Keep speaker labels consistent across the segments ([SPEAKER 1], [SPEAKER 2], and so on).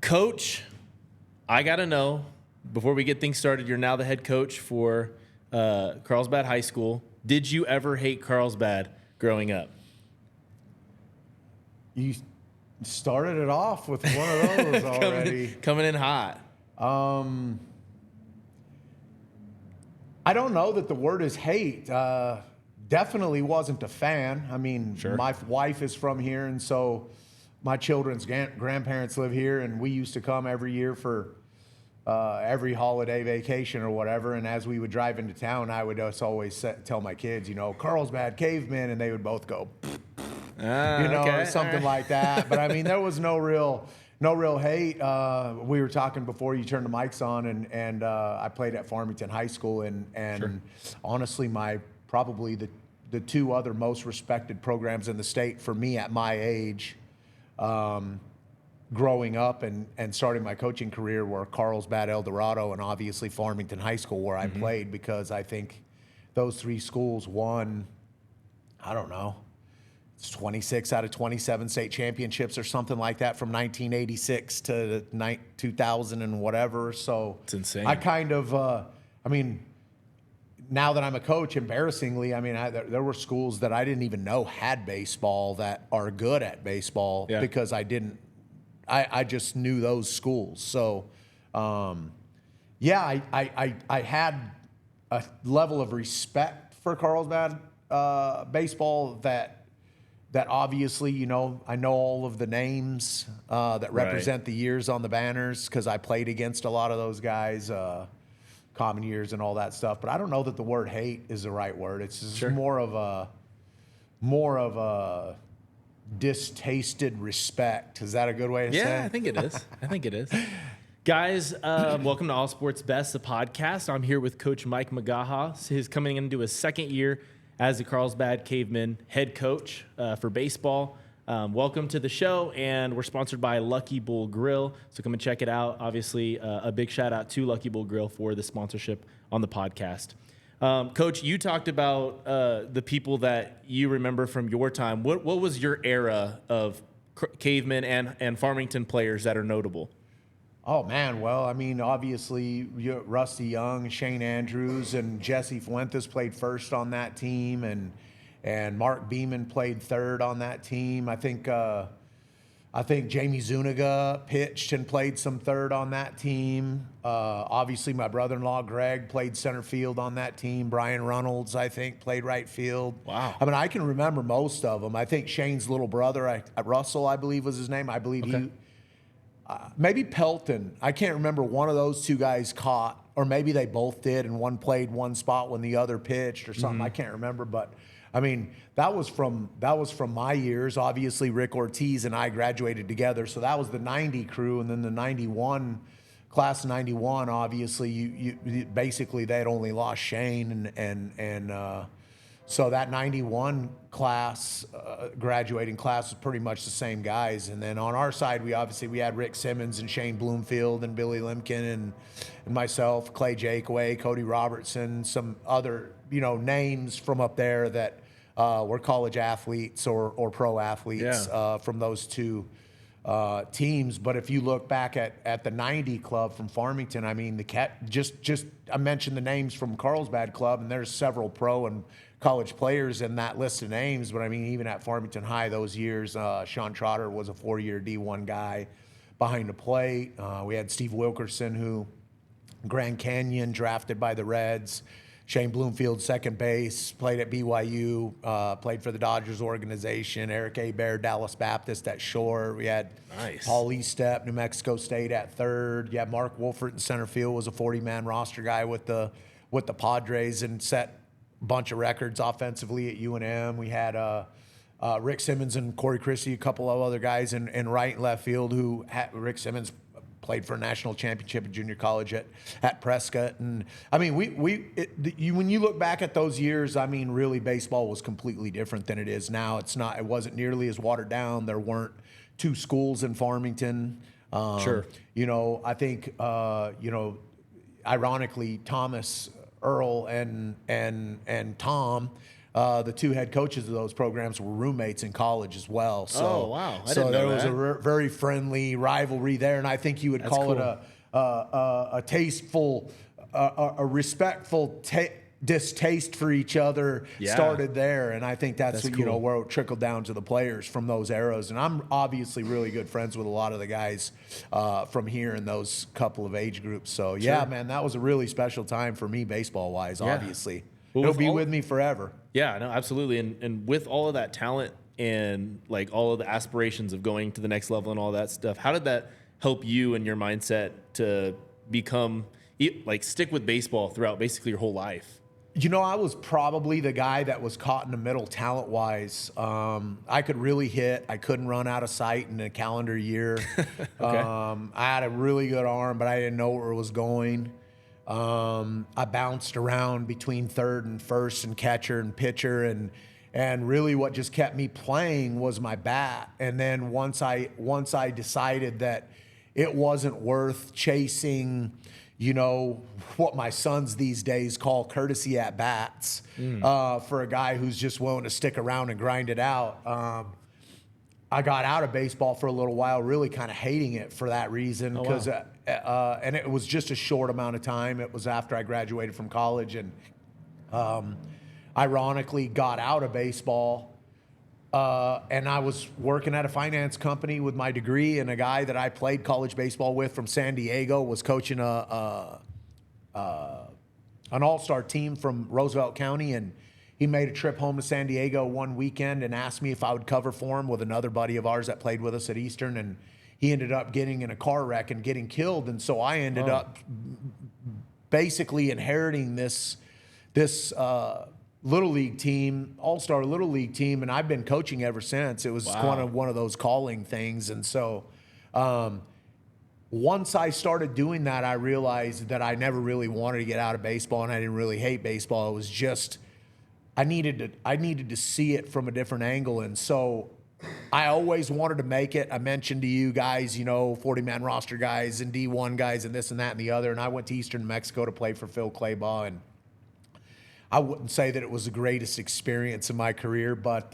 [SPEAKER 1] Coach, I got to know, before we get things started, you're now the head coach for Carlsbad High School. Did you ever hate Carlsbad growing up?
[SPEAKER 2] You started it off with one of those already.
[SPEAKER 1] Coming in hot.
[SPEAKER 2] I don't know that the word is hate. Definitely wasn't a fan. I mean,
[SPEAKER 1] Sure.
[SPEAKER 2] My wife is from here, and so my children's grandparents live here, and we used to come every year for every holiday vacation or whatever. And as we would drive into town, I would just always tell my kids, Carlsbad Cavemen, and they would both go,
[SPEAKER 1] Okay.
[SPEAKER 2] or something like that. But I mean, there was no real hate. We were talking before you turned the mics on, and I played at Farmington High School, and
[SPEAKER 1] Sure.
[SPEAKER 2] honestly, probably the two other most respected programs in the state for me at my age, growing up and starting my coaching career, were Carlsbad, El Dorado, and obviously Farmington High School, where I played, because I think those three schools won, I don't know, it's 26 out of 27 state championships or something like that from 1986 to 2000 and whatever. So
[SPEAKER 1] It's insane.
[SPEAKER 2] I kind of, now that I'm a coach, embarrassingly, there were schools that I didn't even know had baseball that are good at baseball,
[SPEAKER 1] Yeah.
[SPEAKER 2] because I just knew those schools. So, I had a level of respect for Carlsbad baseball that obviously, I know all of the names that represent the years on the banners, because I played against a lot of those guys, common years and all that stuff. But I don't know that the word hate is the right word. It's just
[SPEAKER 1] Sure.
[SPEAKER 2] more of a distasted respect. Is that a good way to say it?
[SPEAKER 1] Yeah, I think it is. Guys, welcome to All Sports Best, the podcast. I'm here with Coach Mike McGaha. He's coming into his second year as the Carlsbad Cavemen head coach for baseball. Welcome to the show, and we're sponsored by Lucky Bull Grill, so come and check it out. Obviously, a big shout out to Lucky Bull Grill for the sponsorship on the podcast. Coach, you talked about the people that you remember from your time. What was your era of Cavemen and Farmington players that are notable?
[SPEAKER 2] Oh, man. Well, obviously, Rusty Young, Shane Andrews, and Jesse Fuentes played first on that team, and Mark Beeman played third on that team. I think Jamie Zuniga pitched and played some third on that team. Obviously, my brother-in-law, Greg, played center field on that team. Brian Reynolds, I think, played right field.
[SPEAKER 1] Wow.
[SPEAKER 2] I can remember most of them. I think Shane's little brother, Russell, I believe was his name. I believe
[SPEAKER 1] Okay.
[SPEAKER 2] maybe Pelton. I can't remember, one of those two guys caught, or maybe they both did, and one played one spot when the other pitched or something. I can't remember, but that was from my years. Obviously, Rick Ortiz and I graduated together, so that was the 90 crew, and then the 91 class of 91. Obviously, you basically they had only lost Shane, and so that 91 class, graduating class, was pretty much the same guys. And then on our side, we had Rick Simmons and Shane Bloomfield and Billy Limkin and myself, Clay Jakeway, Cody Robertson, some other names from up there that were college athletes or pro athletes from those two teams. But if you look back at the 90 club from Farmington, I mentioned the names from Carlsbad club, and there's several pro and college players in that list of names. But even at Farmington High those years, Sean Trotter was a 4-year D1 guy behind the plate. We had Steve Wilkerson, who Grand Canyon, drafted by the Reds. Shane Bloomfield, second base, played at BYU, played for the Dodgers organization. Eric Hebert, Dallas Baptist at short. We had Paul Estep, New Mexico State at third. You had Mark Wolfert in center field, was a 40-man roster guy with the Padres and set a bunch of records offensively at UNM. We had Rick Simmons and Corey Christie, a couple of other guys in right and left field. Rick Simmons played for a national championship in junior college at Prescott. And when you look back at those years, really baseball was completely different than it is now. It wasn't nearly as watered down. There weren't two schools in Farmington.
[SPEAKER 1] Sure.
[SPEAKER 2] I think, ironically, Thomas, Earl, and Tom the two head coaches of those programs were roommates in college as well. So,
[SPEAKER 1] Oh, wow. I
[SPEAKER 2] so
[SPEAKER 1] didn't know
[SPEAKER 2] there was
[SPEAKER 1] that.
[SPEAKER 2] a very friendly rivalry there, and I think you would
[SPEAKER 1] That's
[SPEAKER 2] call
[SPEAKER 1] cool.
[SPEAKER 2] it a tasteful, a respectful distaste for each other started there, and I think that's what,
[SPEAKER 1] cool.
[SPEAKER 2] where it trickled down to the players from those eras. And I'm obviously really good friends with a lot of the guys from here in those couple of age groups. So yeah, man, that was a really special time for me baseball wise. Obviously,
[SPEAKER 1] Well,
[SPEAKER 2] it'll
[SPEAKER 1] with
[SPEAKER 2] be
[SPEAKER 1] all-
[SPEAKER 2] with me forever.
[SPEAKER 1] Yeah, no, absolutely. And with all of that talent and like all of the aspirations of going to the next level and all that stuff, how did that help you and your mindset to become like stick with baseball throughout basically your whole life?
[SPEAKER 2] I was probably the guy that was caught in the middle talent-wise. I could really hit. I couldn't run out of sight in a calendar year.
[SPEAKER 1] Okay.
[SPEAKER 2] I had a really good arm, but I didn't know where it was going. I bounced around between third and first and catcher and pitcher, and really what just kept me playing was my bat. And then once I decided that it wasn't worth chasing, what my sons these days call courtesy at bats, for a guy who's just willing to stick around and grind it out. I got out of baseball for a little while, really kind of hating it for that reason, because and it was just a short amount of time. It was after I graduated from college, and ironically got out of baseball. And I was working at a finance company with my degree, and a guy that I played college baseball with from San Diego was coaching an all-star team from Roosevelt County, and he made a trip home to San Diego one weekend and asked me if I would cover for him with another buddy of ours that played with us at Eastern, and he ended up getting in a car wreck and getting killed, and so I ended up basically inheriting this Little League team, all-star Little League team, and I've been coaching ever since. It was kind of one of those calling things. And so once I started doing that, I realized that I never really wanted to get out of baseball, and I didn't really hate baseball. It was just I needed to see it from a different angle. And so I always wanted to make it. I mentioned to you guys, 40-man roster guys and D1 guys and this and that and the other, and I went to Eastern New Mexico to play for Phil Claybaugh, and I wouldn't say that it was the greatest experience in my career, but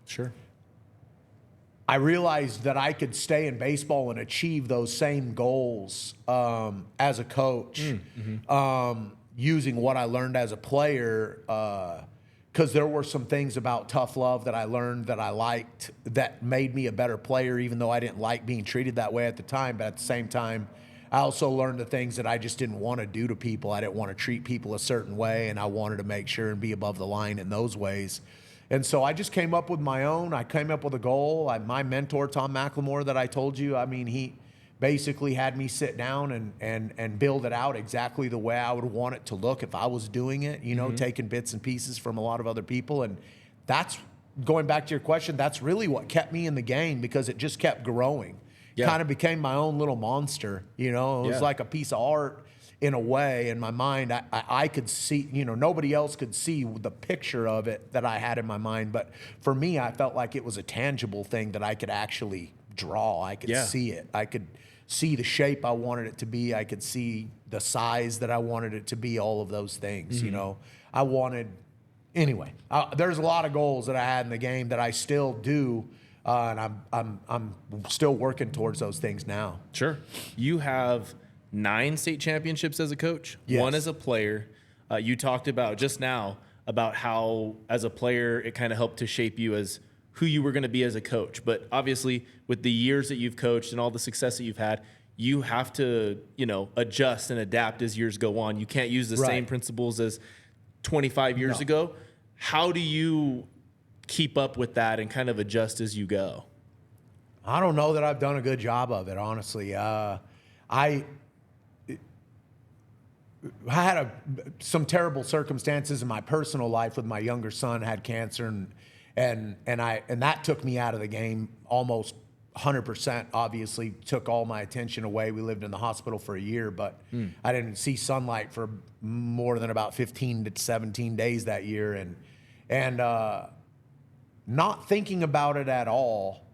[SPEAKER 1] Sure.
[SPEAKER 2] I realized that I could stay in baseball and achieve those same goals as a coach, using what I learned as a player, because there were some things about tough love that I learned that I liked that made me a better player, even though I didn't like being treated that way at the time. But at the same time, I also learned the things that I just didn't want to do to people. I didn't want to treat people a certain way, and I wanted to make sure and be above the line in those ways. And so I just came up with my own. I came up with a goal. My mentor, Tom McLemore, that I told you, he basically had me sit down and build it out exactly the way I would want it to look if I was doing it, taking bits and pieces from a lot of other people. And that's, going back to your question, that's really what kept me in the game, because it just kept growing.
[SPEAKER 1] Yeah.
[SPEAKER 2] Kind of became my own little monster, It was like a piece of art in a way. In my mind, I could see, nobody else could see the picture of it that I had in my mind. But for me, I felt like it was a tangible thing that I could actually draw. I could see it. I could see the shape I wanted it to be. I could see the size that I wanted it to be, all of those things, I wanted, anyway, there's a lot of goals that I had in the game that I still do. And I'm still working towards those things now.
[SPEAKER 1] Sure. You have 9 state championships as a coach,
[SPEAKER 2] Yes.
[SPEAKER 1] 1 as a player. You talked about just now about how, as a player, it kind of helped to shape you as who you were going to be as a coach. But obviously, with the years that you've coached and all the success that you've had, you have to, adjust and adapt as years go on. You can't use the same principles as 25 years ago. How do you keep up with that and kind of adjust as you go?
[SPEAKER 2] I don't know that I've done a good job of it, honestly. I had some terrible circumstances in my personal life with my younger son had cancer, and that took me out of the game almost 100%. Obviously, took all my attention away. We lived in the hospital for a year, but I didn't see sunlight for more than about 15 to 17 days that year, and not thinking about it at all.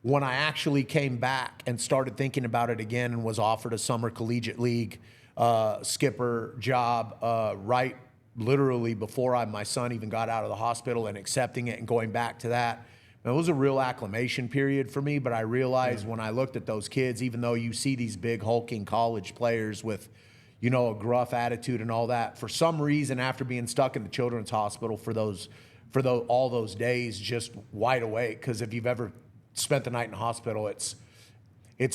[SPEAKER 2] When I actually came back and started thinking about it again and was offered a summer collegiate league skipper job right literally before my son even got out of the hospital, and accepting it and going back to that. It was a real acclimation period for me, but I realized when I looked at those kids, even though you see these big hulking college players with, you know, a gruff attitude and all that, for some reason, after being stuck in the children's hospital for all those days, just wide awake. Because if you've ever spent the night in the hospital, it's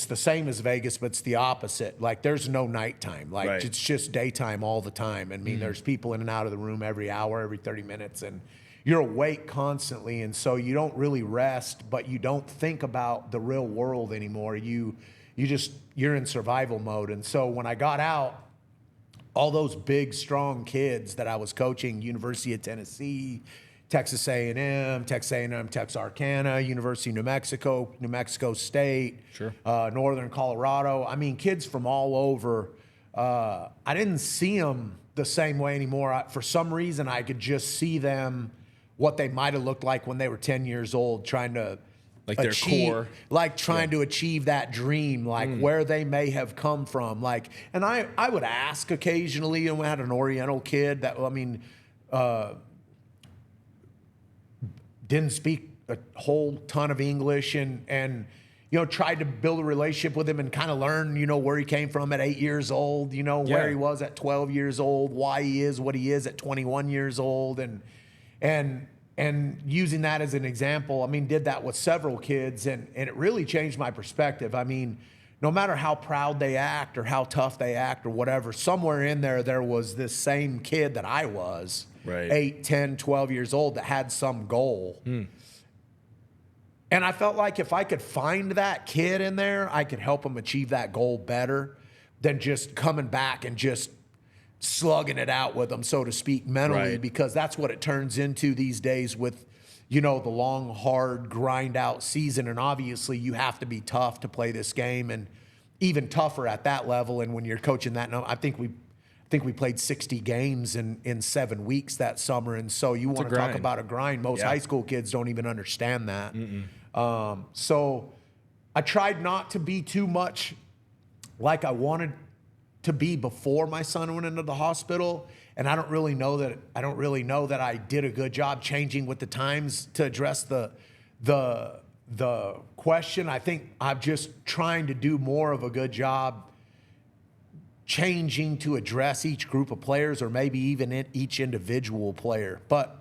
[SPEAKER 2] the same as Vegas, but it's the opposite. Like, there's no nighttime. Like,
[SPEAKER 1] Right.
[SPEAKER 2] It's just daytime all the time. I mean, there's people in and out of the room every hour, every 30 minutes, and you're awake constantly. And so you don't really rest, but you don't think about the real world anymore. You're in survival mode. And so when I got out, all those big, strong kids that I was coaching, University of Tennessee, Texas A&M, Texarkana, University of New Mexico State,
[SPEAKER 1] Sure.
[SPEAKER 2] Northern Colorado. I mean, kids from all over. I didn't see them the same way anymore. For some reason, I could just see them, what they might have looked like when they were 10 years old, trying to
[SPEAKER 1] Like their core.
[SPEAKER 2] like trying to achieve that dream, like where they may have come from. Like, and I would ask occasionally, and we had an Oriental kid that, I mean, didn't speak a whole ton of English, and you know, tried to build a relationship with him and kind of learn, you know, where he came from at 8 years old, you know, where he was at 12 years old, why he is what he is at 21 years old, and using that as an example. I mean, did that with several kids, and it really changed my perspective. I mean, no matter how proud they act or how tough they act or whatever, somewhere in there was this same kid that I was,
[SPEAKER 1] Right.
[SPEAKER 2] 8, 10, 12 years old, that had some goal. And I felt like if I could find that kid in there, I could help him achieve that goal better than just coming back and just slugging it out with them, so to speak, mentally,
[SPEAKER 1] Right.
[SPEAKER 2] because that's what it turns into these days with, you know, the long, hard, grind out season. And obviously you have to be tough to play this game, and even tougher at that level. And when you're coaching that, I think we played 60 games in 7 weeks that summer. And so you want to talk
[SPEAKER 1] grind.
[SPEAKER 2] about a grind. Most
[SPEAKER 1] Yeah.
[SPEAKER 2] high school kids don't even understand that. So I tried not to be too much like I wanted to be before my son went into the hospital. And I don't really know that I did a good job changing with the times to address the question. I think I'm just trying to do more of a good job changing to address each group of players, or maybe even each individual player. But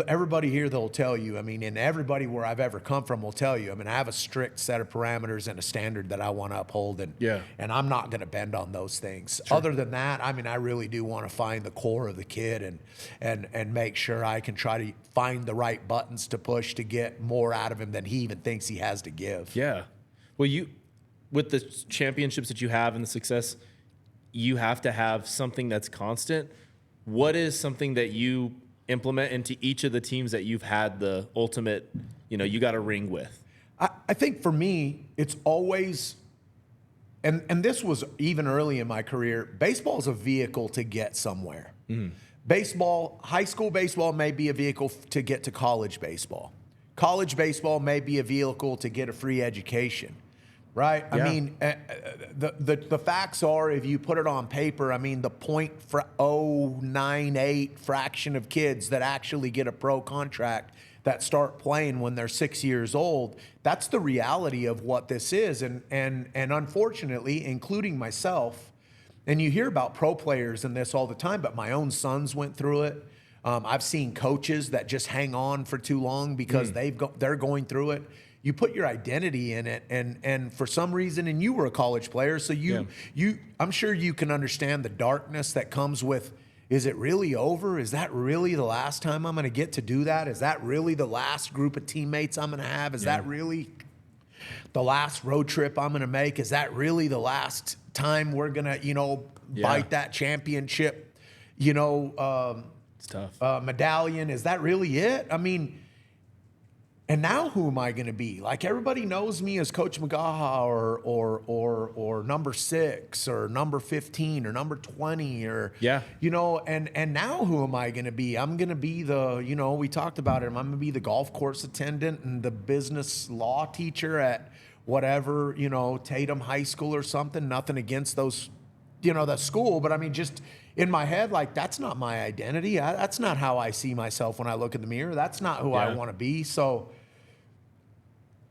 [SPEAKER 2] everybody here, they'll tell you, I mean, and everybody where I've ever come from will tell you, I mean, I have a strict set of parameters and a standard that I want to uphold, and I'm not going to bend on those things. Sure. Other than that, I mean, I really do want to find the core of the kid and make sure I can try to find the right buttons to push to get more out of him than he even thinks he has to give.
[SPEAKER 1] Yeah. Well, with the championships that you have and the success, you have to have something that's constant. What is something that you implement into each of the teams that you've had the ultimate, you know, you got a ring with?
[SPEAKER 2] I think for me, it's always, and this was even early in my career, baseball is a vehicle to get somewhere. Baseball, high school baseball may be a vehicle to get to college baseball. College baseball may be a vehicle to get a free education. Right?
[SPEAKER 1] Yeah.
[SPEAKER 2] I mean, the facts are, if you put it on paper, I mean, the 0.098 fraction of kids that actually get a pro contract that start playing when they're 6 years old, that's the reality of what this is. And unfortunately, including myself, and you hear about pro players in this all the time, but my own sons went through it. I've seen coaches that just hang on for too long because they're going through it. You put your identity in it, and for some reason, and you were a college player, so I'm sure you can understand the darkness that comes with, is it really over? Is that really the last time I'm going to get to do that? Is that really the last group of teammates I'm going to have? Is that really the last road trip I'm going to make? Is that really the last time we're going to, you know, bite that championship, you know,
[SPEAKER 1] it's tough.
[SPEAKER 2] Medallion? Is that really it? I mean, and now who am I going to be? Like, everybody knows me as Coach McGaha or number 6 or number 15 or number 20 or, you know, and now who am I going to be? I'm going to be the, you know, we talked about it. I'm going to be the golf course attendant and the business law teacher at whatever, you know, Tatum High School or something. Nothing against those the school, but I mean, just in my head, like, that's not my identity. That's not how I see myself when I look in the mirror. That's not who I want to be. So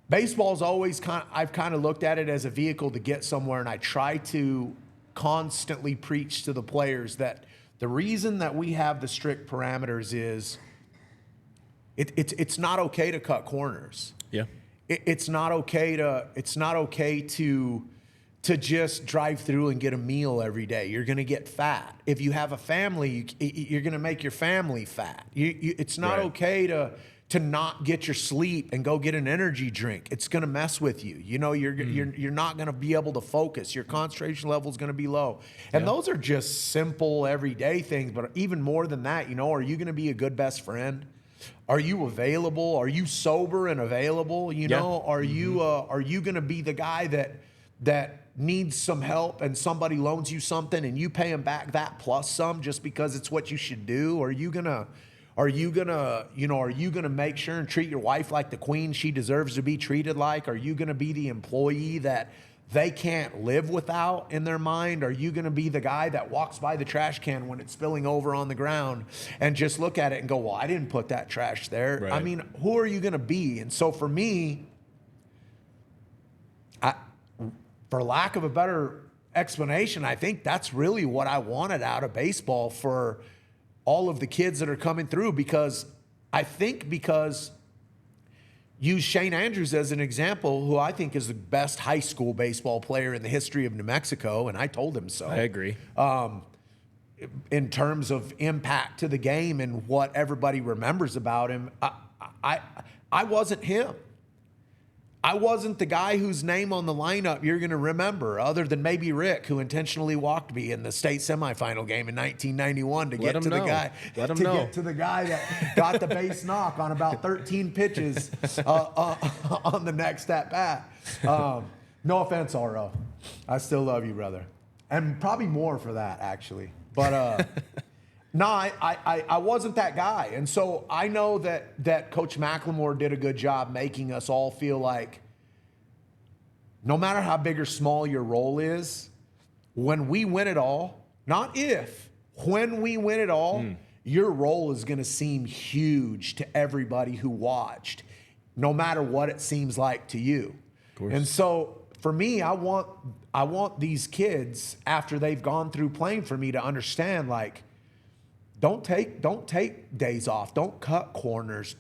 [SPEAKER 2] baseball's always I've kind of looked at it as a vehicle to get somewhere, and I try to constantly preach to the players that the reason that we have the strict parameters is it's not okay to cut corners.
[SPEAKER 1] Yeah.
[SPEAKER 2] It's not okay to just drive through and get a meal every day. You're going to get fat. If you have a family, you're going to make your family fat. It's not okay to not get your sleep and go get an energy drink. It's going to mess with you. You're not going to be able to focus. Your concentration level is going to be low. And those are just simple everyday things. But even more than that, are you going to be a good best friend? Are you available? Are you sober and available? Are you going to be the guy that needs some help and somebody loans you something and you pay them back that plus some just because it's what you should do? Are you gonna make sure and treat your wife like the queen she deserves to be treated like? Are you gonna be the employee that they can't live without in their mind? Are you gonna be the guy that walks by the trash can when it's spilling over on the ground and just look at it and go, well, I didn't put that trash there. Right. I mean, who are you gonna be? And so for me, for lack of a better explanation, I think that's really what I wanted out of baseball for all of the kids that are coming through, because use Shane Andrews as an example, who I think is the best high school baseball player in the history of New Mexico, and I told him so.
[SPEAKER 1] I agree.
[SPEAKER 2] In terms of impact to the game and what everybody remembers about him, I wasn't him. I wasn't the guy whose name on the lineup you're going to remember, other than maybe Rick, who intentionally walked me in the state semifinal game in 1991 to get to the guy that got the base knock on about 13 pitches on the next at bat. No offense, RO. I still love you, brother, and probably more for that, actually. But no, I wasn't that guy. And so I know that Coach McLemore did a good job making us all feel like no matter how big or small your role is, when we win it all, not if, when we win it all, your role is going to seem huge to everybody who watched, no matter what it seems like to you. And so for me, I want these kids, after they've gone through playing for me, to understand, like, don't take days off. Don't cut corners.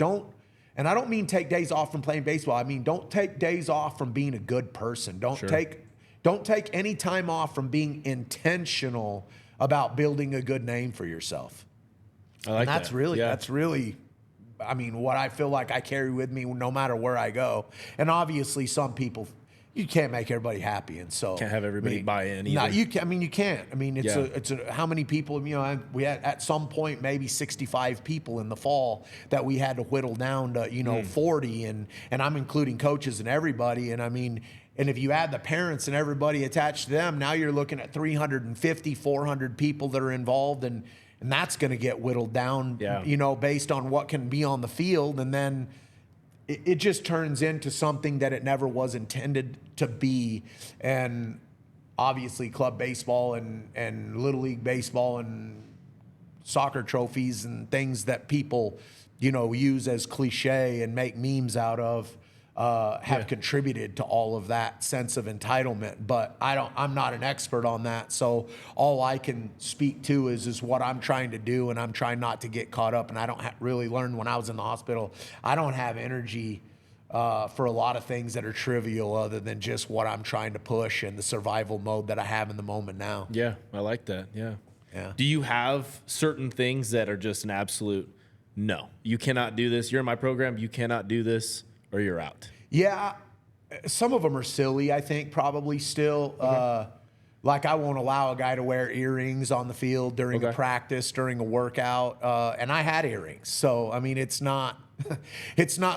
[SPEAKER 2] And I don't mean take days off from playing baseball. I mean, don't take days off from being a good person. Don't take any time off from being intentional about building a good name for yourself.
[SPEAKER 1] I like
[SPEAKER 2] that. That's really, I mean, what I feel like I carry with me no matter where I go. And obviously some people, you can't make everybody happy, and so
[SPEAKER 1] can't have everybody buy in either.
[SPEAKER 2] No, you can. You can't. I mean, it's how many people? We had at some point maybe 65 people in the fall that we had to whittle down to 40, and I'm including coaches and everybody. And I mean, and if you add the parents and everybody attached to them, now you're looking at 350, 400 people that are involved, and that's going to get whittled down, based on what can be on the field, and then it just turns into something that it never was intended to be. And obviously club baseball and little league baseball and soccer trophies and things that people, use as cliche and make memes out of, have contributed to all of that sense of entitlement. But I'm not an expert on that. So all I can speak to is what I'm trying to do, and I'm trying not to get caught up. And I don't really learn when I was in the hospital. I don't have energy for a lot of things that are trivial other than just what I'm trying to push and the survival mode that I have in the moment now.
[SPEAKER 1] Yeah, I like that. Yeah.
[SPEAKER 2] Yeah.
[SPEAKER 1] Do you have certain things that are just an absolute no? You cannot do this. You're in my program. You cannot do this, or you're out.
[SPEAKER 2] Yeah, some of them are silly, I think, probably still. Like I won't allow a guy to wear earrings on the field during a practice, during a workout, and I had earrings. So, I mean, it's not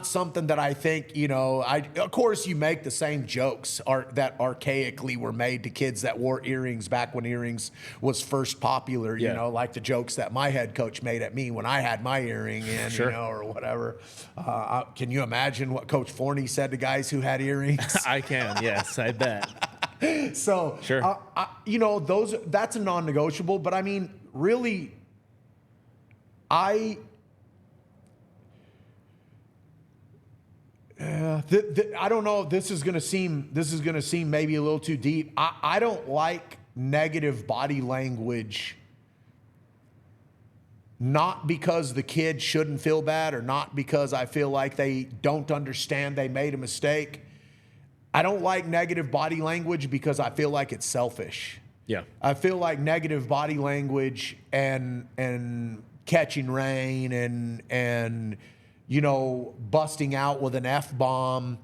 [SPEAKER 2] something that I think, of course you make the same jokes that archaically were made to kids that wore earrings back when earrings was first popular, like the jokes that my head coach made at me when I had my earring in, or whatever. Can you imagine what Coach Forney said to guys who had earrings?
[SPEAKER 1] I can, yes, I bet.
[SPEAKER 2] So,
[SPEAKER 1] Sure.
[SPEAKER 2] that's a non-negotiable. But I mean, really, I don't know if this is going to seem maybe a little too deep. I don't like negative body language, not because the kid shouldn't feel bad or not because I feel like they don't understand they made a mistake. I don't like negative body language because I feel like it's selfish.
[SPEAKER 1] Yeah.
[SPEAKER 2] I feel like negative body language and catching rain and busting out with an F-bomb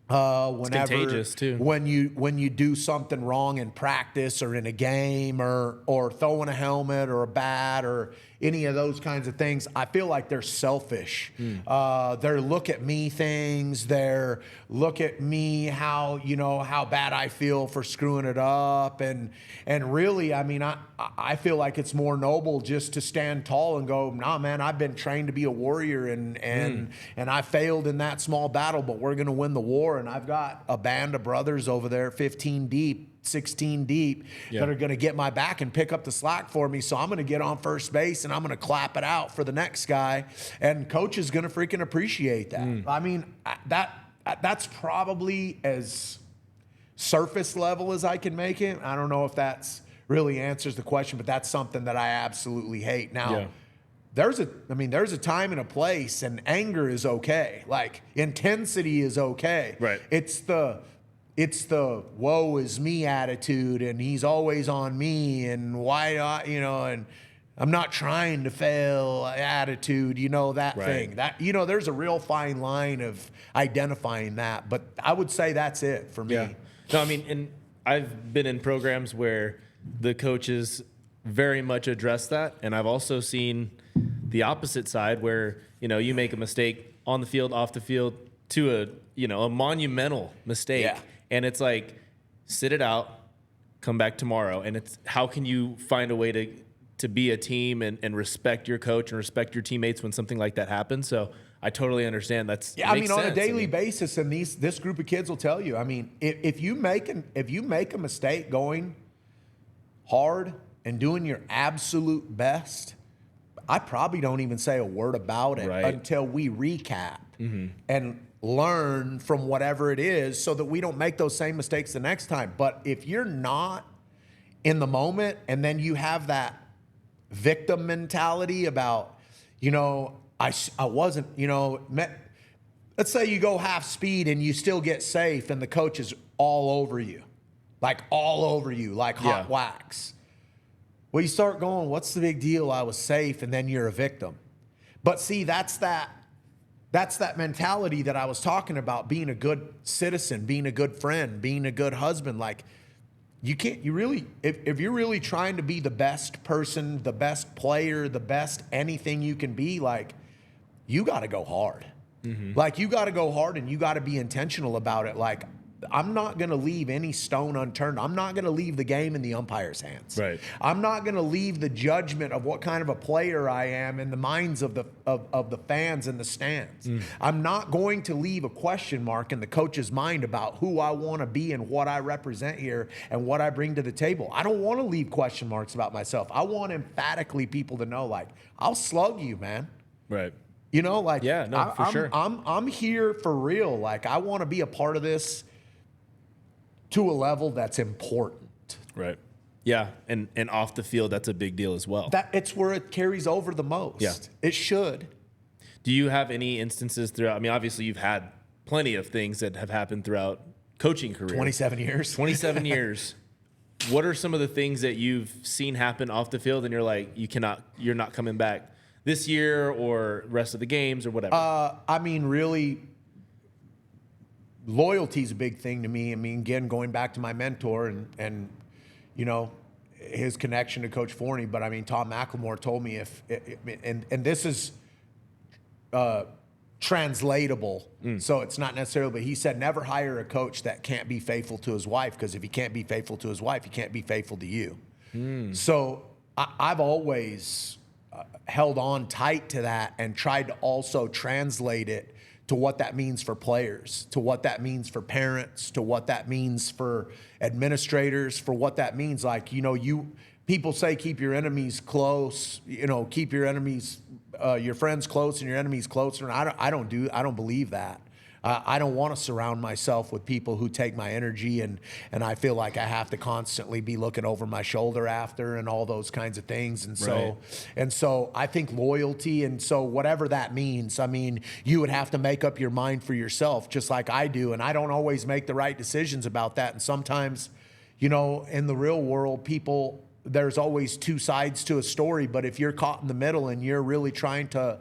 [SPEAKER 2] whenever,
[SPEAKER 1] contagious too.
[SPEAKER 2] when you do something wrong in practice or in a game or throwing a helmet or a bat or any of those kinds of things, I feel like they're selfish. They're look at me things. They're look at me how bad I feel for screwing it up. And really, I mean, I feel like it's more noble just to stand tall and go, nah, man, I've been trained to be a warrior and I failed in that small battle, but we're going to win the war. And I've got a band of brothers over there, 15 deep, 16 deep, that are going to get my back and pick up the slack for me. So I'm going to get on first base and I'm going to clap it out for the next guy. And coach is going to freaking appreciate that. I mean, that's probably as surface level as I can make it. I don't know if that's really answers the question, but that's something that I absolutely hate. Now, there's a time and a place, and anger is okay. Like intensity is okay.
[SPEAKER 1] Right.
[SPEAKER 2] It's the woe is me attitude, and he's always on me, and why not, and I'm not trying to fail attitude, that thing. That there's a real fine line of identifying that, but I would say that's it for me.
[SPEAKER 1] Yeah. No, I mean, and I've been in programs where the coaches very much address that, and I've also seen the opposite side where you make a mistake on the field, off the field, to a monumental mistake.
[SPEAKER 2] Yeah.
[SPEAKER 1] And it's like, sit it out, come back tomorrow. And it's how can you find a way to be a team and respect your coach and respect your teammates when something like that happens. So I totally understand.
[SPEAKER 2] On a daily basis, and this group of kids will tell you. I mean, if you make a mistake going hard and doing your absolute best, I probably don't even say a word about it until we recap and learn from whatever it is so that we don't make those same mistakes the next time. But if you're not in the moment and then you have that victim mentality about, I wasn't, let's say you go half speed and you still get safe and the coach is all over you like hot wax. Well, you start going, what's the big deal? I was safe, and then you're a victim. But see, that's that mentality that I was talking about, being a good citizen, being a good friend, being a good husband. Like, if you're really trying to be the best person, the best player, the best anything you can be, like, you got to go hard. Like, you got to go hard and you got to be intentional about it. Like, I'm not going to leave any stone unturned. I'm not going to leave the game in the umpire's hands.
[SPEAKER 1] Right.
[SPEAKER 2] I'm not going to leave the judgment of what kind of a player I am in the minds of the fans in the stands. I'm not going to leave a question mark in the coach's mind about who I want to be and what I represent here and what I bring to the table. I don't want to leave question marks about myself. I want emphatically people to know, like, I'll slug you, man.
[SPEAKER 1] Right.
[SPEAKER 2] For
[SPEAKER 1] sure.
[SPEAKER 2] I'm here for real. Like, I want to be a part of this to a level that's important.
[SPEAKER 1] Right. Yeah. And off the field, that's a big deal as well.
[SPEAKER 2] It's where it carries over the most.
[SPEAKER 1] Yeah.
[SPEAKER 2] It should.
[SPEAKER 1] Do you have any instances throughout? I mean, obviously you've had plenty of things that have happened throughout coaching career.
[SPEAKER 2] 27 years.
[SPEAKER 1] 27 years. What are some of the things that you've seen happen off the field and you're like, you're not coming back this year or rest of the games or whatever?
[SPEAKER 2] I mean, really, loyalty is a big thing to me. I mean, again, going back to my mentor and his connection to Coach Forney. But I mean, Tom McLemore told me and this is translatable, so it's not necessarily, but he said, never hire a coach that can't be faithful to his wife, because if he can't be faithful to his wife, he can't be faithful to you. So I've always held on tight to that and tried to also translate it to what that means for players, to what that means for parents, to what that means for administrators, for what that means. Like, people say keep your enemies close, keep your enemies, your friends close and your enemies closer. And I don't believe that. I don't want to surround myself with people who take my energy and I feel like I have to constantly be looking over my shoulder after and all those kinds of things. And so I think loyalty, and so whatever that means, I mean, you would have to make up your mind for yourself, just like I do. And I don't always make the right decisions about that. And sometimes, in the real world, there's always two sides to a story. But if you're caught in the middle and you're really trying to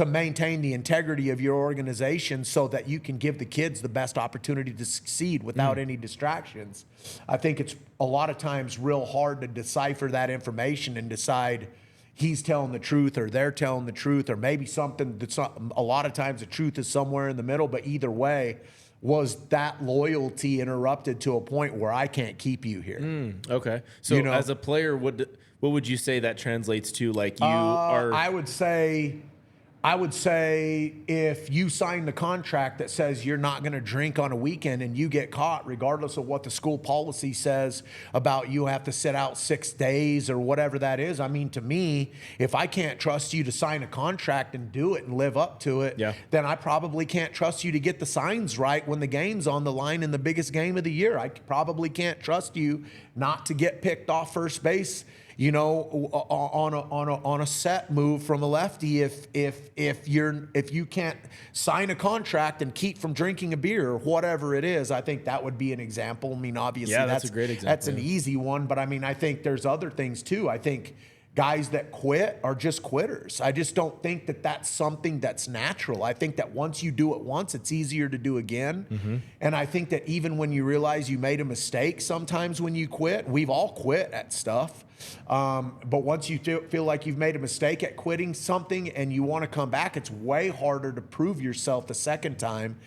[SPEAKER 2] maintain the integrity of your organization so that you can give the kids the best opportunity to succeed without any distractions, I think it's a lot of times real hard to decipher that information and decide he's telling the truth or they're telling the truth, or maybe something that's not, a lot of times the truth is somewhere in the middle. But either way, was that loyalty interrupted to a point where I can't keep you here?
[SPEAKER 1] Okay. So as a player, what would you say that translates to? Like you are... I would say if you sign the contract that says you're not going to drink on a weekend and you get caught, regardless of what the school policy says about you have to sit out 6 days or whatever that is. I mean, to me, if I can't trust you to sign a contract and do it and live up to it, then I probably can't trust you to get the signs right when the game's on the line in the biggest game of the year. I probably can't trust you not to get picked off first base, on a set move from a lefty if you can't sign a contract and keep from drinking a beer or whatever it is. I think that would be an example. I mean, obviously that's a great example.
[SPEAKER 2] That's an easy one, but I mean, I think there's other things too. I think guys that quit are just quitters. I just don't think that that's something that's natural. I think that once you do it once, it's easier to do again. And I think that even when you realize you made a mistake, sometimes when you quit, we've all quit at stuff. But once you feel like you've made a mistake at quitting something and you want to come back, it's way harder to prove yourself the second time.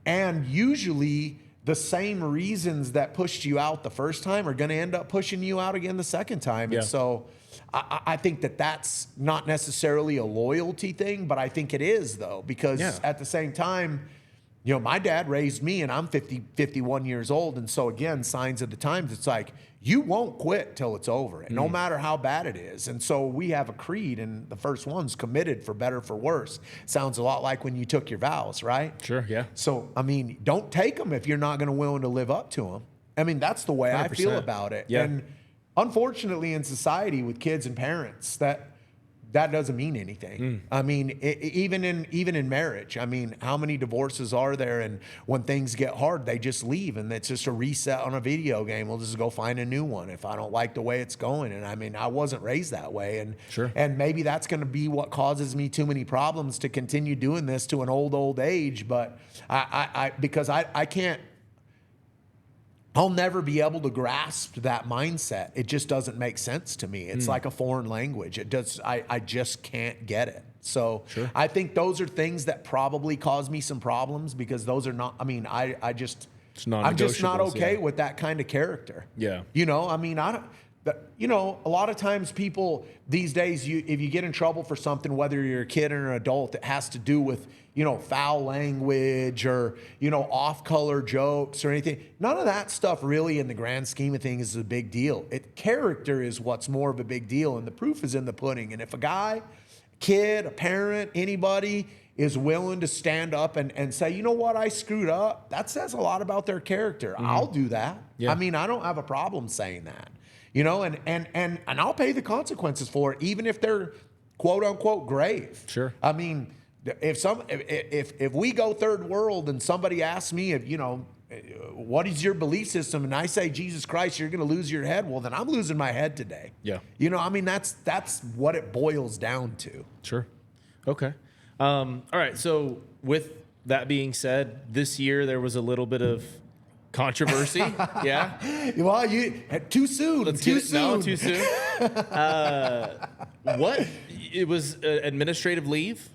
[SPEAKER 2] And usually the same reasons that pushed you out the first time are going to end up pushing you out again the second time. And so I think that that's not necessarily a loyalty thing, but I think it is, though, because at the same time, my dad raised me and I'm 51 years old. And so again, signs of the times, it's like, you won't quit till it's over, and no matter how bad it is. And so we have a creed, and the first one's committed for better, for worse. Sounds a lot like when you took your vows, right?
[SPEAKER 1] Sure, yeah.
[SPEAKER 2] So, I mean, don't take them if you're not going to willing to live up to them. I mean, that's the way 100%. I feel about it.
[SPEAKER 1] Yeah.
[SPEAKER 2] And unfortunately, in society with kids and parents, that doesn't mean anything. I mean, even in marriage, I mean, how many divorces are there? And when things get hard, they just leave, and it's just a reset on a video game. We'll just go find a new one if I don't like the way it's going. And I mean, I wasn't raised that way, and and maybe that's going to be what causes me too many problems to continue doing this to an old age. But because I can't. I'll never be able to grasp that mindset. It just doesn't make sense to me. It's like a foreign language. I just can't get it. So I think those are things that probably cause me some problems, because those are not, I mean, I'm just not okay with that kind of character.
[SPEAKER 1] Yeah.
[SPEAKER 2] I mean, a lot of times people these days, if you get in trouble for something, whether you're a kid or an adult, it has to do with, foul language or, off-color jokes or anything. None of that stuff really, in the grand scheme of things, is a big deal. Character is what's more of a big deal, and the proof is in the pudding. And if a guy, kid, a parent, anybody is willing to stand up and say, you know what, I screwed up, that says a lot about their character. I'll do that. Yeah. I mean, I don't have a problem saying that. And I'll pay the consequences for it, even if they're quote unquote grave.
[SPEAKER 1] Sure.
[SPEAKER 2] I mean, if we go third world and somebody asks me what is your belief system, and I say Jesus Christ, you're going to lose your head. Well, then I'm losing my head today.
[SPEAKER 1] Yeah.
[SPEAKER 2] I mean, that's what it boils down to.
[SPEAKER 1] Sure. Okay. All right. So with that being said, this year there was a little bit of controversy. Yeah.
[SPEAKER 2] Well, too soon. Too soon.
[SPEAKER 1] No, too soon. What? It was administrative leave?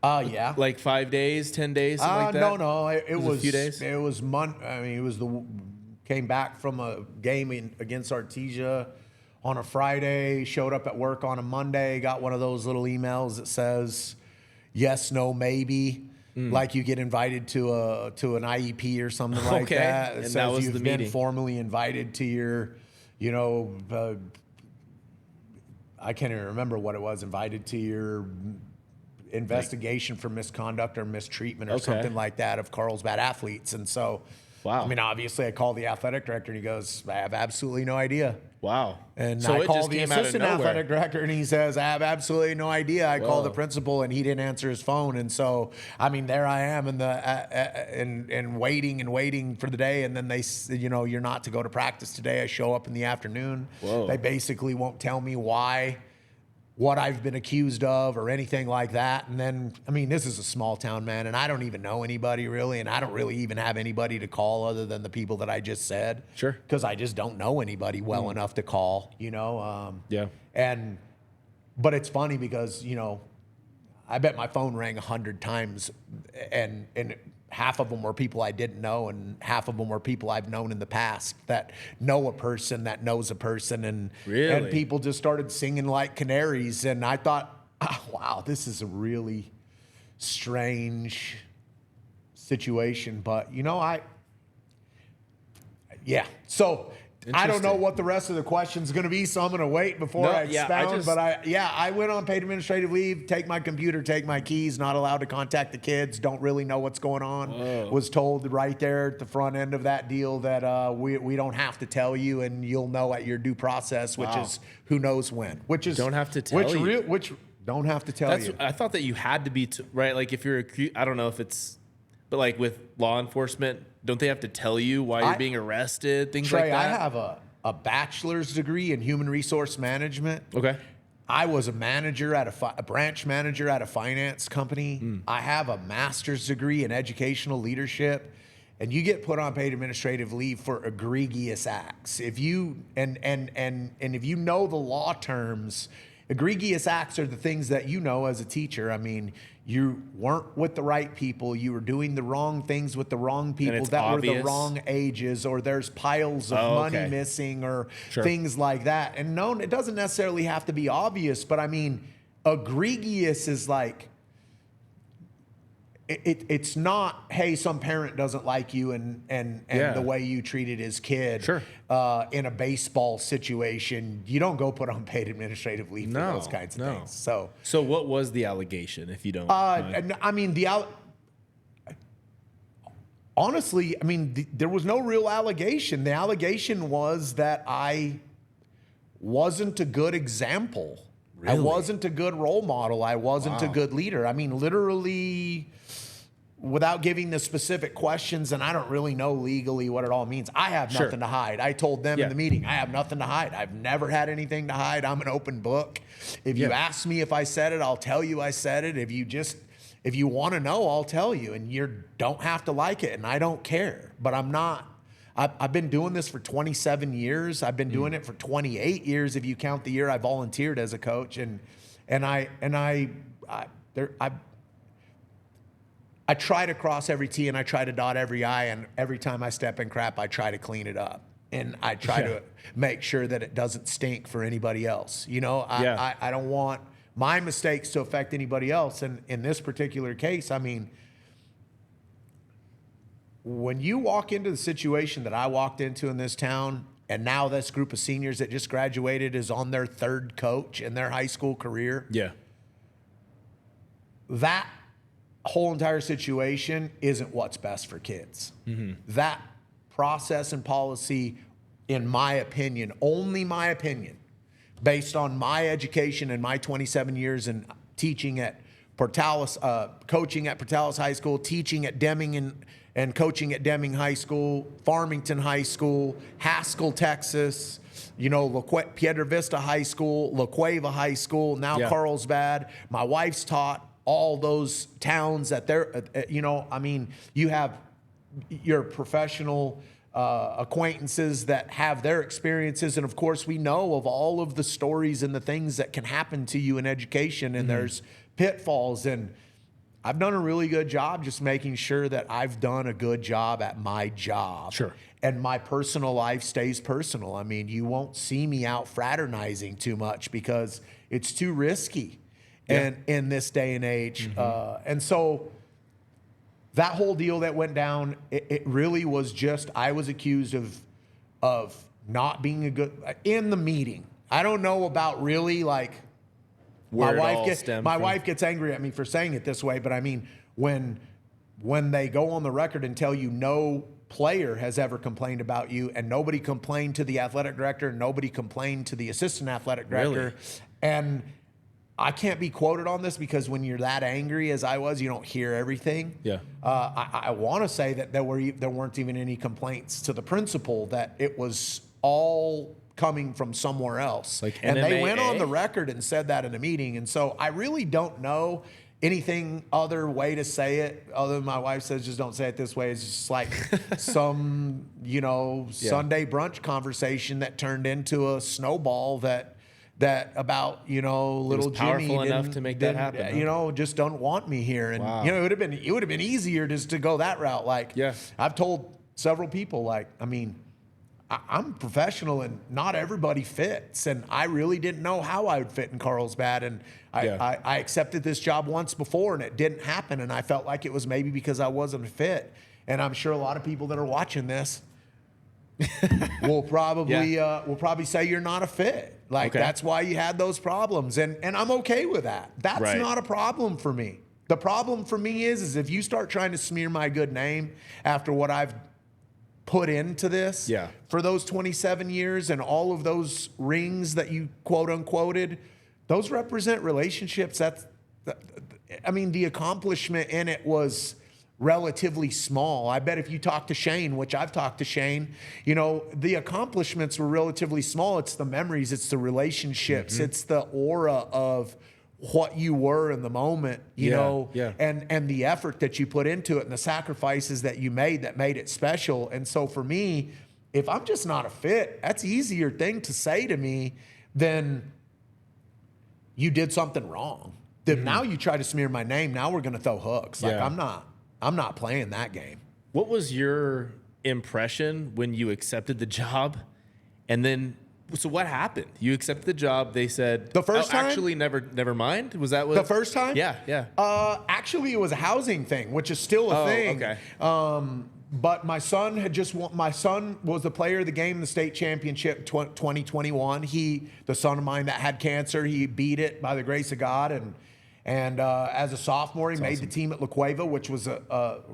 [SPEAKER 2] Yeah.
[SPEAKER 1] Like 5 days, 10 days, something like that?
[SPEAKER 2] No. It was
[SPEAKER 1] a few days.
[SPEAKER 2] It was I mean, it was came back from a game against Artesia on a Friday, showed up at work on a Monday, got one of those little emails that says, yes, no, maybe. Like you get invited to an IEP or something like that. It
[SPEAKER 1] And
[SPEAKER 2] says
[SPEAKER 1] that was
[SPEAKER 2] you've
[SPEAKER 1] the
[SPEAKER 2] been
[SPEAKER 1] meeting.
[SPEAKER 2] formally invited to your, I can't even remember what it was, invited to your investigation for misconduct or mistreatment or something like that of Carlsbad athletes. And so,
[SPEAKER 1] Wow.
[SPEAKER 2] I mean, obviously I called the athletic director and he goes, I have absolutely no idea.
[SPEAKER 1] Wow.
[SPEAKER 2] And
[SPEAKER 1] So
[SPEAKER 2] I
[SPEAKER 1] it
[SPEAKER 2] called
[SPEAKER 1] just
[SPEAKER 2] the
[SPEAKER 1] came out of
[SPEAKER 2] assistant
[SPEAKER 1] nowhere.
[SPEAKER 2] athletic director and he says, I have absolutely no idea. I called the
[SPEAKER 1] Whoa.
[SPEAKER 2] principal and he didn't answer his phone. And so, I mean, there I am in the, and waiting for the day. And then they, you're not to go to practice today. I show up in the afternoon.
[SPEAKER 1] Whoa.
[SPEAKER 2] They basically won't tell me what I've been accused of or anything like that. And then, I mean, this is a small town, man, and I don't even know anybody really, and I don't really even have anybody to call other than the people that I just said.
[SPEAKER 1] Sure.
[SPEAKER 2] Because I just don't know anybody well enough to call,
[SPEAKER 1] Yeah.
[SPEAKER 2] But it's funny because, I bet my phone rang 100 times and half of them were people I didn't know and half of them were people I've known in the past that know a person that knows a person. And people just started singing like canaries. And I thought, wow, this is a really strange situation. But, So I don't know what the rest of the question's going to be, so I'm going to wait before I expound. I went on paid administrative leave, take my computer, take my keys, not allowed to contact the kids, don't really know what's going on.
[SPEAKER 1] Whoa.
[SPEAKER 2] Was told right there at the front end of that deal that we don't have to tell you and you'll know at your due process, which is who knows when.
[SPEAKER 1] Don't have to tell you.
[SPEAKER 2] Which don't have to tell you.
[SPEAKER 1] I thought that you had to be, right? Like if you're I don't know if it's, but like with law enforcement, don't they have to tell you why you're being arrested, things
[SPEAKER 2] Trey,
[SPEAKER 1] like that?
[SPEAKER 2] I have a bachelor's degree in human resource management.
[SPEAKER 1] Okay.
[SPEAKER 2] I was a manager at a branch manager at a finance company. I have a master's degree in educational leadership, and you get put on paid administrative leave for egregious acts. If you and if you know the law terms, egregious acts are the things that you know as a teacher. I mean, you weren't with the right people. You were doing the wrong things with the wrong people that were the wrong ages, or there's piles of money missing or things like that. And no, it doesn't necessarily have to be obvious, but I mean, egregious is like, it's not, hey, some parent doesn't like you and the way you treated his kid in a baseball situation. You don't go put on paid administrative leave for those kinds of things.
[SPEAKER 1] So what was the allegation, if you don't?
[SPEAKER 2] I mean, honestly, I mean, there was no real allegation. The allegation was that I wasn't a good example. Really? I wasn't a good role model. I wasn't a good leader. I mean, literally, without giving the specific questions, and I don't really know legally what it all means. I have nothing to hide. I told them in the meeting, I have nothing to hide. I've never had anything to hide. I'm an open book. If you ask me if I said it, I'll tell you I said it. If you want to know, I'll tell you, and you don't have to like it, and I don't care. But I've been doing this for 27 years. I've been doing it for 28 years if you count the year I volunteered as a coach, and I try to cross every T and I try to dot every I, and every time I step in crap, I try to clean it up. And I try to make sure that it doesn't stink for anybody else. I don't want my mistakes to affect anybody else. And in this particular case, I mean, when you walk into the situation that I walked into in this town, and now this group of seniors that just graduated is on their third coach in their high school career. Yeah. That whole entire situation isn't what's best for kids. That process and policy, in my opinion, only my opinion, based on my education and my 27 years in teaching at Portales, coaching at Portales High School, teaching at Deming and coaching at Deming High School, Farmington High School, Haskell, Texas, Piedra Vista High School, La Cueva High School, now Carlsbad. My wife's taught all those towns that they're, I mean, you have your professional acquaintances that have their experiences. And of course, we know of all of the stories and the things that can happen to you in education, and there's pitfalls. And I've done a really good job just making sure that I've done a good job at my job. Sure. And my personal life stays personal. I mean, you won't see me out fraternizing too much because it's too risky. and in this day and age. And so that whole deal that went down, it really was just, I was accused of not being a good, in the meeting. I don't know about really like, my wife gets angry at me for saying it this way, but I mean, when they go on the record and tell you no player has ever complained about you, and nobody complained to the athletic director, and nobody complained to the assistant athletic director,
[SPEAKER 1] really?
[SPEAKER 2] And I can't be quoted on this because when you're that angry as I was, you don't hear everything.
[SPEAKER 1] Yeah.
[SPEAKER 2] I want to say that there weren't even any complaints to the principal, that it was all coming from somewhere else.
[SPEAKER 1] Like
[SPEAKER 2] and they went
[SPEAKER 1] NMAA?
[SPEAKER 2] on the record and said that in a meeting. And so I really don't know anything other way to say it, other than my wife says just don't say it this way. It's just like some, Sunday brunch conversation that turned into a snowball that about, little Jimmy
[SPEAKER 1] powerful enough to make that happen, huh?
[SPEAKER 2] Just don't want me here. And
[SPEAKER 1] Wow.
[SPEAKER 2] it would have been easier just to go that route. Like,
[SPEAKER 1] Yeah.
[SPEAKER 2] I've told several people, like, I mean, I'm professional and not everybody fits. And I really didn't know how I would fit in Carlsbad. And I accepted this job once before and it didn't happen. And I felt like it was maybe because I wasn't fit. And I'm sure a lot of people that are watching this will probably say you're not a fit. Like, that's why you had those problems. And I'm okay with that. That's not a problem for me. The problem for me is if you start trying to smear my good name after what I've put into this for those 27 years and all of those rings that you quote unquoted, those represent relationships. The accomplishment in it was relatively small. I bet if you talk to Shane, which I've talked to Shane, the accomplishments were relatively small. It's the memories, it's the relationships, it's the aura of what you were in the moment, and the effort that you put into it and the sacrifices that you made that made it special. And so for me, if I'm just not a fit, that's an easier thing to say to me than you did something wrong. Then now you try to smear my name. Now we're going to throw hooks. Like, I'm not playing that game.
[SPEAKER 1] What was your impression when you accepted the job? And then, so what happened? You accepted the job. They said
[SPEAKER 2] the first time.
[SPEAKER 1] Actually, never mind. Was that what
[SPEAKER 2] the first time?
[SPEAKER 1] Yeah.
[SPEAKER 2] Actually, it was a housing thing, which is still a thing.
[SPEAKER 1] Okay.
[SPEAKER 2] But my son my son was the player of the game in the state championship 2021. The son of mine that had cancer, he beat it by the grace of God, and as a sophomore, he made the team at La Cueva, which was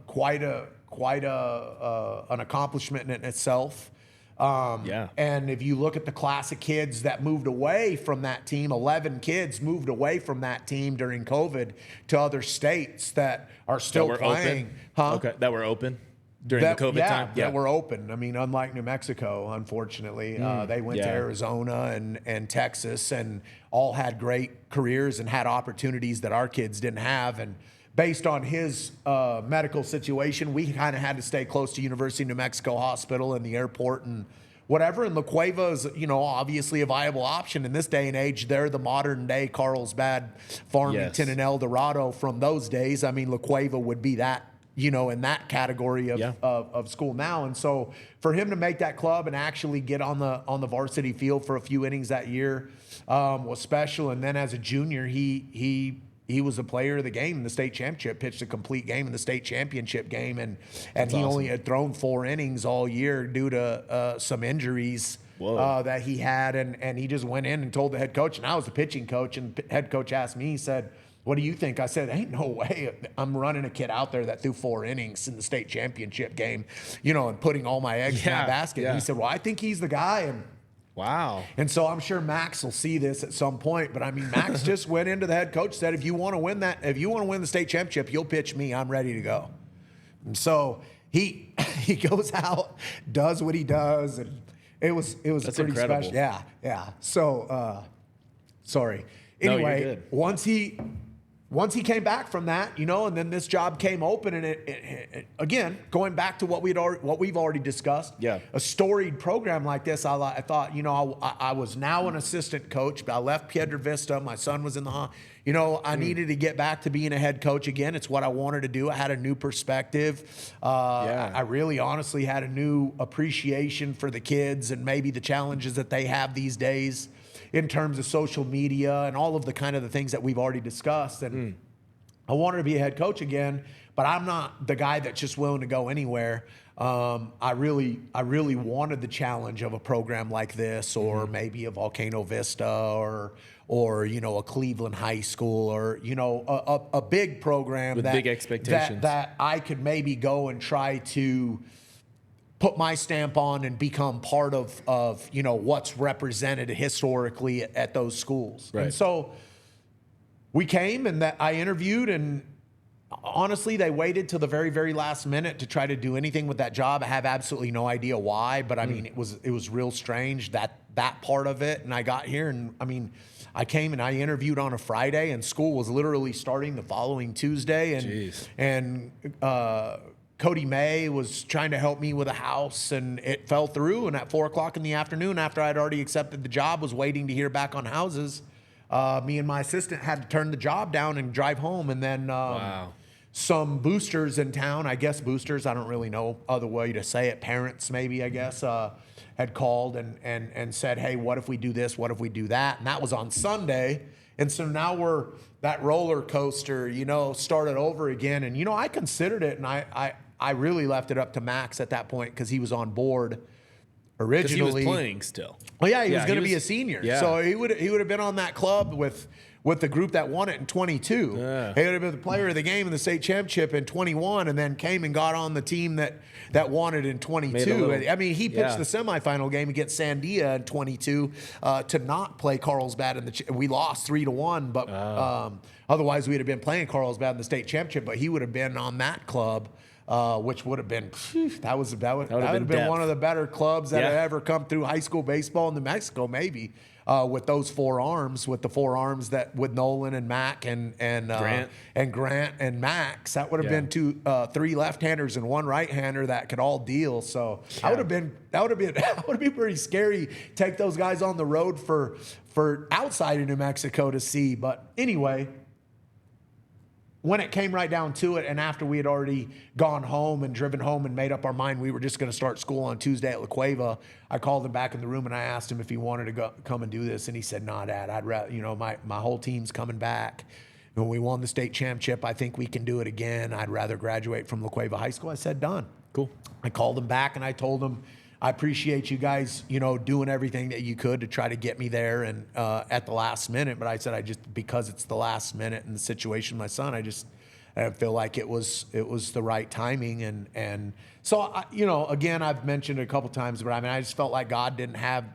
[SPEAKER 2] quite an accomplishment in itself. And if you look at the class of kids that moved away from that team, 11 kids moved away from that team during COVID to other states that are still playing.
[SPEAKER 1] Open? Okay, that were open during the COVID time?
[SPEAKER 2] Yeah, that were open. I mean, unlike New Mexico, unfortunately, they went to Arizona and Texas and all had great careers and had opportunities that our kids didn't have. And based on his medical situation, we kind of had to stay close to University of New Mexico Hospital and the airport and whatever. And La Cueva is, obviously a viable option in this day and age. They're the modern day Carlsbad, Farmington, and El Dorado from those days. I mean, La Cueva would be that, in that category of school now. And so for him to make that club and actually get on the varsity field for a few innings that year was special. And then as a junior, he was a player of the game in the state championship, pitched a complete game in the state championship game. And he only had thrown 4 innings all year due to some injuries that he had. And he just went in and told the head coach, and I was the pitching coach, and the head coach asked me, he said, "What do you think?" I said, "Ain't no way I'm running a kid out there that threw 4 innings in the state championship game, and putting all my eggs in that basket." And he said, "Well, I think he's the guy." And
[SPEAKER 1] wow.
[SPEAKER 2] And so I'm sure Max will see this at some point, but I mean, Max just went into the head coach, said, if you want to win the state championship, you'll pitch me. I'm ready to go. And so he goes out, does what he does, and it was
[SPEAKER 1] That's
[SPEAKER 2] pretty
[SPEAKER 1] incredible.
[SPEAKER 2] special. Yeah. So sorry. Anyway,
[SPEAKER 1] you're good.
[SPEAKER 2] Once he came back from that, and then this job came open, and it again, going back to what we've already discussed, a storied program like this, I thought, I was now an assistant coach, but I left Piedra Vista. My son was in the, I needed to get back to being a head coach again. It's what I wanted to do. I had a new perspective. I really honestly had a new appreciation for the kids and maybe the challenges that they have these days. in terms of social media and all of the kind of the things that we've already discussed. And I wanted to be a head coach again, but I'm not the guy that's just willing to go anywhere. I really wanted the challenge of a program like this, or maybe a Volcano Vista, or a Cleveland High School, or a big program
[SPEAKER 1] with big expectations
[SPEAKER 2] that I could maybe go and try to put my stamp on and become part of what's represented historically at those schools.
[SPEAKER 1] Right.
[SPEAKER 2] And so we came, and that I interviewed, and honestly, they waited till the very, very last minute to try to do anything with that job. I have absolutely no idea why, but I mean, it was real strange, that part of it. And I got here, and I mean, I came and I interviewed on a Friday, and school was literally starting the following Tuesday. And Cody May was trying to help me with a house, and it fell through. And at 4:00 in the afternoon, after I'd already accepted the job, was waiting to hear back on houses. Me and my assistant had to turn the job down and drive home. And then some boosters in town, I guess boosters, I don't really know other way to say it, parents maybe, I guess, had called and said, hey, what if we do this? What if we do that? And that was on Sunday. And so now that roller coaster, started over again. And, I considered it, and I really left it up to Max at that point, because he was on board originally.
[SPEAKER 1] Because he was playing still.
[SPEAKER 2] Well, yeah, he was going to be a senior.
[SPEAKER 1] Yeah.
[SPEAKER 2] So he would have been on that club with the group that won it in 22.
[SPEAKER 1] Yeah.
[SPEAKER 2] He would have been the player of the game in the state championship in 21, and then came and got on the team that won it in 22. I mean, he pitched the semifinal game against Sandia in 22 to not play Carlsbad. We lost 3-1, but otherwise we'd have been playing Carlsbad in the state championship, but he would have been on that club. Which would have been that would have been one of the better clubs that had ever come through high school baseball in New Mexico, maybe, with those four arms with Nolan and Mac and Grant and Max. That would have been three left-handers and one right-hander that could all deal. So that would have been pretty scary. Take those guys on the road for outside of New Mexico to see. But anyway, when it came right down to it, and after we had already gone home and driven home and made up our mind we were just going to start school on Tuesday at La Cueva, I called him back in the room and I asked him if he wanted to come and do this, and he said, "Nah, Dad, I'd rather, my whole team's coming back. When we won the state championship, I think we can do it again. I'd rather graduate from La Cueva High School." I said, "Done."
[SPEAKER 1] Cool.
[SPEAKER 2] I called him back and I told him, I appreciate you guys, doing everything that you could to try to get me there and at the last minute. But I said, because it's the last minute and the situation with my son, I feel like it was the right timing. And so, again, I've mentioned it a couple times, but I just felt like God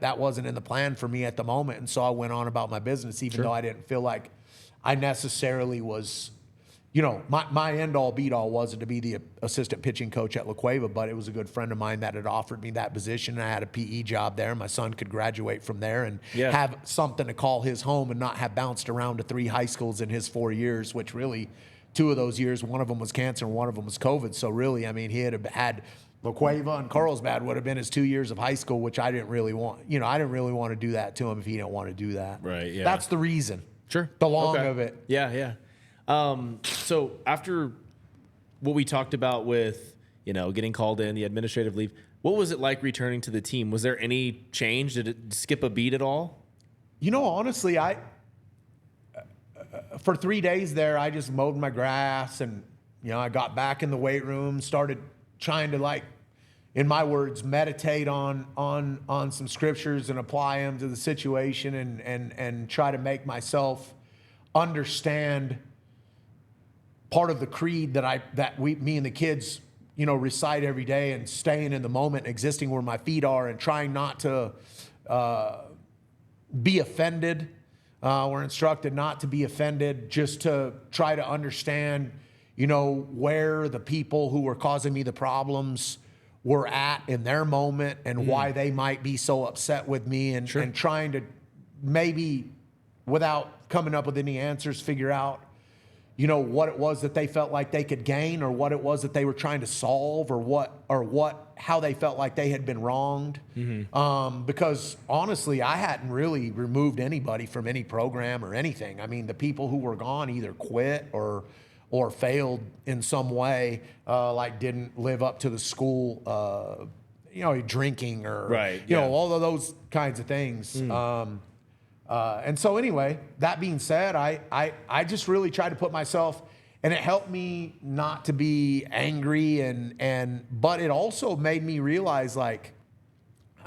[SPEAKER 2] that wasn't in the plan for me at the moment. And so I went on about my business, even though I didn't feel like I necessarily was, my end all beat all wasn't to be the assistant pitching coach at La Cueva, but it was a good friend of mine that had offered me that position. I had a PE job there. My son could graduate from there and have something to call his home and not have bounced around to 3 high schools in his 4 years, which really 2 of those years, one of them was cancer and one of them was COVID. So really, I mean, he had La Cueva and Carlsbad would have been his 2 years of high school, which I didn't really want. I didn't really want to do that to him if he didn't want to do that.
[SPEAKER 1] Right, yeah.
[SPEAKER 2] That's the reason.
[SPEAKER 1] Sure.
[SPEAKER 2] The long of it.
[SPEAKER 1] Yeah. So after what we talked about with, getting called in, the administrative leave, what was it like returning to the team? Was there any change? Did it skip a beat at all?
[SPEAKER 2] Honestly, for 3 days there, I just mowed my grass and, I got back in the weight room, started trying to, in my words, meditate on some scriptures and apply them to the situation and try to make myself understand part of the creed that me and the kids, recite every day, and staying in the moment, existing where my feet are, and trying not to be offended. We're instructed not to be offended, just to try to understand, where the people who were causing me the problems were at in their moment and why they might be so upset with me, and trying to maybe, without coming up with any answers, figure out, what it was that they felt like they could gain, or what it was that they were trying to solve, or how they felt like they had been wronged. Because honestly, I hadn't really removed anybody from any program or anything. I mean, the people who were gone either quit or failed in some way, didn't live up to the school, drinking or, all of those kinds of things. And so anyway, that being said, I just really tried to put myself, and it helped me not to be angry, but it also made me realize, like,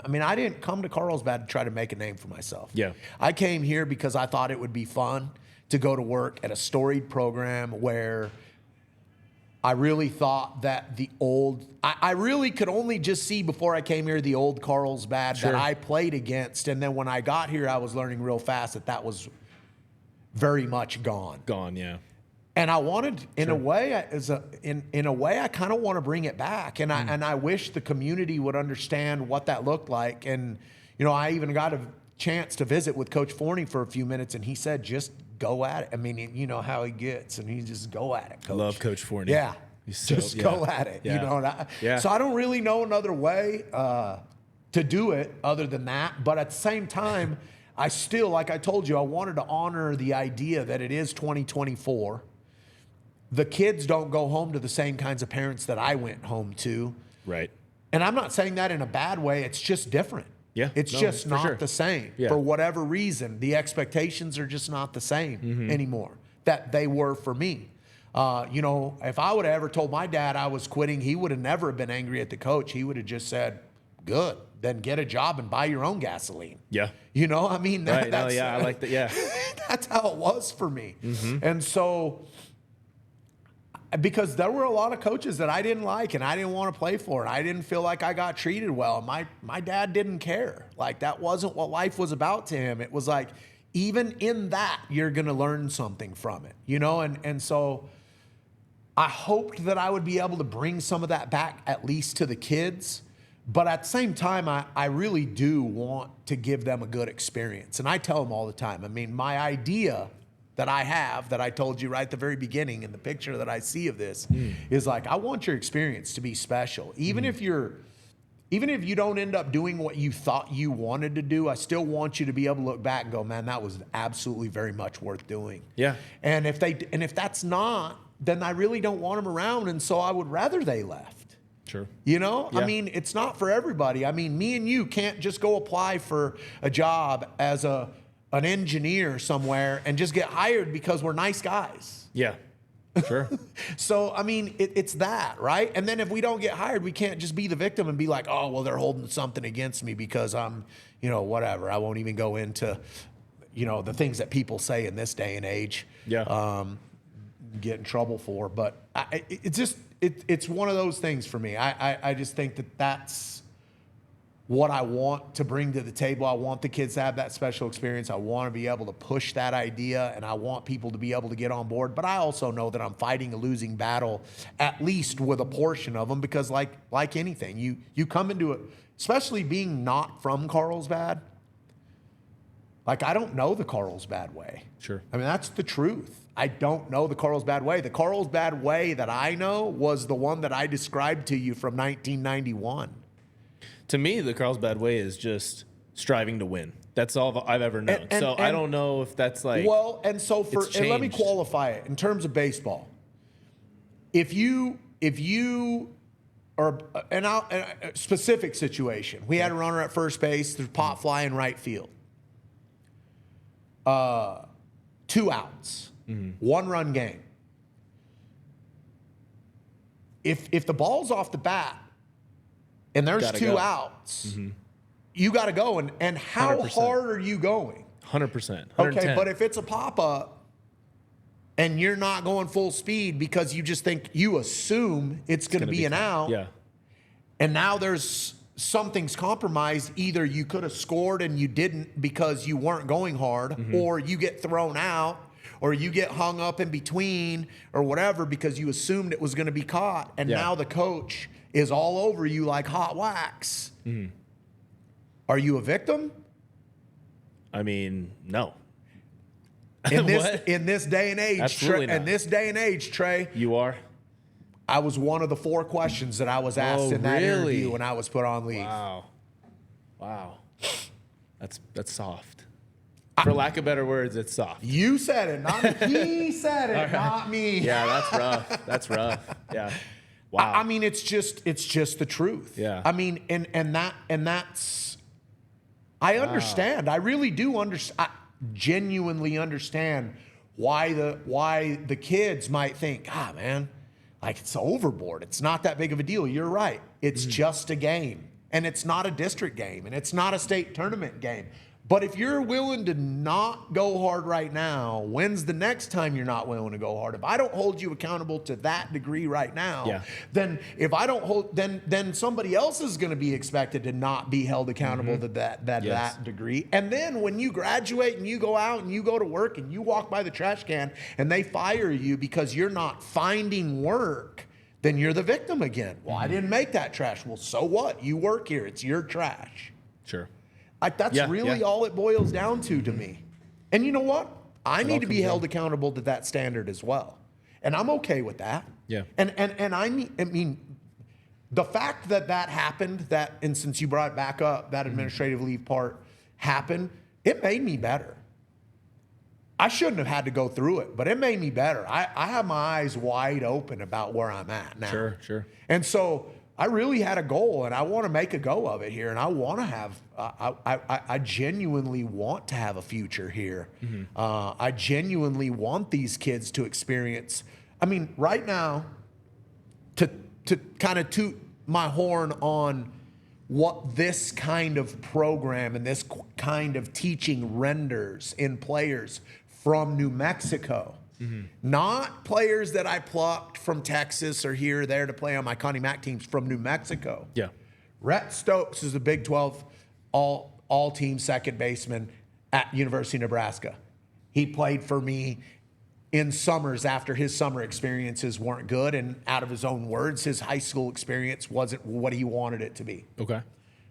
[SPEAKER 2] I mean, I didn't come to Carlsbad to try to make a name for myself.
[SPEAKER 1] Yeah.
[SPEAKER 2] I came here because I thought it would be fun to go to work at a storied program where I really thought that I really could only just see before I came here the old Carlsbad that I played against. And then when I got here, I was learning real fast that was very much gone.
[SPEAKER 1] Gone, yeah.
[SPEAKER 2] And I wanted, in a way, in a way, I kind of want to bring it back. And I wish the community would understand what that looked like. And, you know, I even got a chance to visit with Coach Forney for a few minutes, and he said, just go at it. I mean, you know how he gets, and he just go at it, Coach.
[SPEAKER 1] Love Coach Forney.
[SPEAKER 2] Yeah. Just go at it.
[SPEAKER 1] Yeah.
[SPEAKER 2] You know, so I don't really know another way to do it other than that. But at the same time, I still, like I told you, I wanted to honor the idea that it is 2024. The kids don't go home to the same kinds of parents that I went home to.
[SPEAKER 1] Right.
[SPEAKER 2] And I'm not saying that in a bad way. It's just different.
[SPEAKER 1] Yeah.
[SPEAKER 2] It's just not the same.
[SPEAKER 1] Yeah.
[SPEAKER 2] For whatever reason, the expectations are just not the same anymore that they were for me. You know, if I would have ever told my dad I was quitting, he would have never been angry at the coach. He would have just said, good, then get a job and buy your own gasoline.
[SPEAKER 1] Yeah.
[SPEAKER 2] You know, I mean,
[SPEAKER 1] I like that. Yeah.
[SPEAKER 2] That's how it was for me. And so, because there were a lot of coaches that I didn't like and I didn't want to play for, and I didn't feel like I got treated well. My dad didn't care. Like, that wasn't what life was about to him. It was like, even in that, you're going to learn something from it, you know? And so I hoped that I would be able to bring some of that back, at least to the kids. But at the same time, I really do want to give them a good experience. And I tell them all the time, I mean, my idea that I have, that I told you right at the very beginning in the picture that I see of this, is like, I want your experience to be special. Even if you don't end up doing what you thought you wanted to do, I still want you to be able to look back and go, man, that was absolutely very much worth doing.
[SPEAKER 1] Yeah.
[SPEAKER 2] And if that's not, then I really don't want them around. And so I would rather they left.
[SPEAKER 1] Sure.
[SPEAKER 2] You know,
[SPEAKER 1] Yeah.
[SPEAKER 2] I mean, it's not for everybody. I mean, me and you can't just go apply for a job as an engineer somewhere and just get hired because we're nice guys.
[SPEAKER 1] Yeah. Sure.
[SPEAKER 2] So, I mean, it's that, right? And then if we don't get hired, we can't just be the victim and be like, oh, well, they're holding something against me because I'm, you know, whatever. I won't even go into, you know, the things that people say in this day and age.
[SPEAKER 1] Yeah.
[SPEAKER 2] Get in trouble for. But it's one of those things for me. I just think that's what I want to bring to the table. I want the kids to have that special experience. I want to be able to push that idea, and I want people to be able to get on board. But I also know that I'm fighting a losing battle, at least with a portion of them, because like anything, you come into it, especially being not from Carlsbad. Like, I don't know the Carlsbad way.
[SPEAKER 1] Sure.
[SPEAKER 2] I mean, that's the truth. I don't know the Carlsbad way. The Carlsbad way that I know was the one that I described to you from 1991.
[SPEAKER 1] To me, the Carlsbad way is just striving to win. That's all I've ever known. So I don't know if that's like.
[SPEAKER 2] Well, and so and let me
[SPEAKER 1] changed.
[SPEAKER 2] qualify it in terms of baseball. If you are a specific situation, we had a runner at first base, there's pop fly in right field. 2 outs, 1 run game. If the ball's off the bat and there's
[SPEAKER 1] Gotta
[SPEAKER 2] 2
[SPEAKER 1] go.
[SPEAKER 2] outs, you got to go. And how
[SPEAKER 1] 100%.
[SPEAKER 2] hard are you going?
[SPEAKER 1] 100%.
[SPEAKER 2] Okay, but if it's a pop-up and you're not going full speed because you assume it's going to be an out,
[SPEAKER 1] Yeah.
[SPEAKER 2] and now something's compromised, either you could have scored and you didn't because you weren't going hard, or you get thrown out, or you get hung up in between, or whatever because you assumed it was going to be caught, and now the coach is all over you like hot wax. Are you a victim?
[SPEAKER 1] I mean, no.
[SPEAKER 2] In
[SPEAKER 1] What?
[SPEAKER 2] this day and age,
[SPEAKER 1] Absolutely not.
[SPEAKER 2] in this day and age, Trey,
[SPEAKER 1] You are?
[SPEAKER 2] I was one of the 4 questions that I was asked in that
[SPEAKER 1] really?
[SPEAKER 2] interview when I was put on leave.
[SPEAKER 1] Wow. That's soft. For lack of better words, it's soft.
[SPEAKER 2] You said it, not me. He said it, not me.
[SPEAKER 1] Yeah, that's rough. That's rough. Yeah. Wow.
[SPEAKER 2] I mean, it's just the truth.
[SPEAKER 1] Yeah.
[SPEAKER 2] I mean, and that's. I understand. I really do understand. genuinely understand why the kids might think, man, like it's overboard. It's not that big of a deal. You're right. It's just a game. And it's not a district game. And it's not a state tournament game. But if you're willing to not go hard right now, when's the next time you're not willing to go hard? If I don't hold you accountable to that degree right now, then if I don't hold, then somebody else is going to be expected to not be held accountable to that degree. And then when you graduate and you go out and you go to work and you walk by the trash can and they fire you because you're not finding work, then you're the victim again. Well, I didn't make that trash. Well, so what? You work here. It's your trash.
[SPEAKER 1] Sure.
[SPEAKER 2] That's really all it boils down to me. And you know what? I need to be held accountable to that standard as well. And I'm okay with that.
[SPEAKER 1] Yeah.
[SPEAKER 2] And I mean, the fact that happened, and since you brought it back up, that administrative leave part happened, it made me better. I shouldn't have had to go through it, but it made me better. I have my eyes wide open about where I'm at now.
[SPEAKER 1] Sure.
[SPEAKER 2] And so I really had a goal, and I want to make a go of it here, and I want to have. I genuinely want to have a future here. I genuinely want these kids to experience. I mean, right now, to kind of toot my horn on what this kind of program and this kind of teaching renders in players from New Mexico. Not players that I plucked from Texas or here or there to play on my Connie Mack teams, from New Mexico.
[SPEAKER 1] Yeah.
[SPEAKER 2] Rhett Stokes is a Big 12 all-team second baseman at University of Nebraska. He played for me in summers after his summer experiences weren't good, and out of his own words, his high school experience wasn't what he wanted it to be.
[SPEAKER 1] Okay.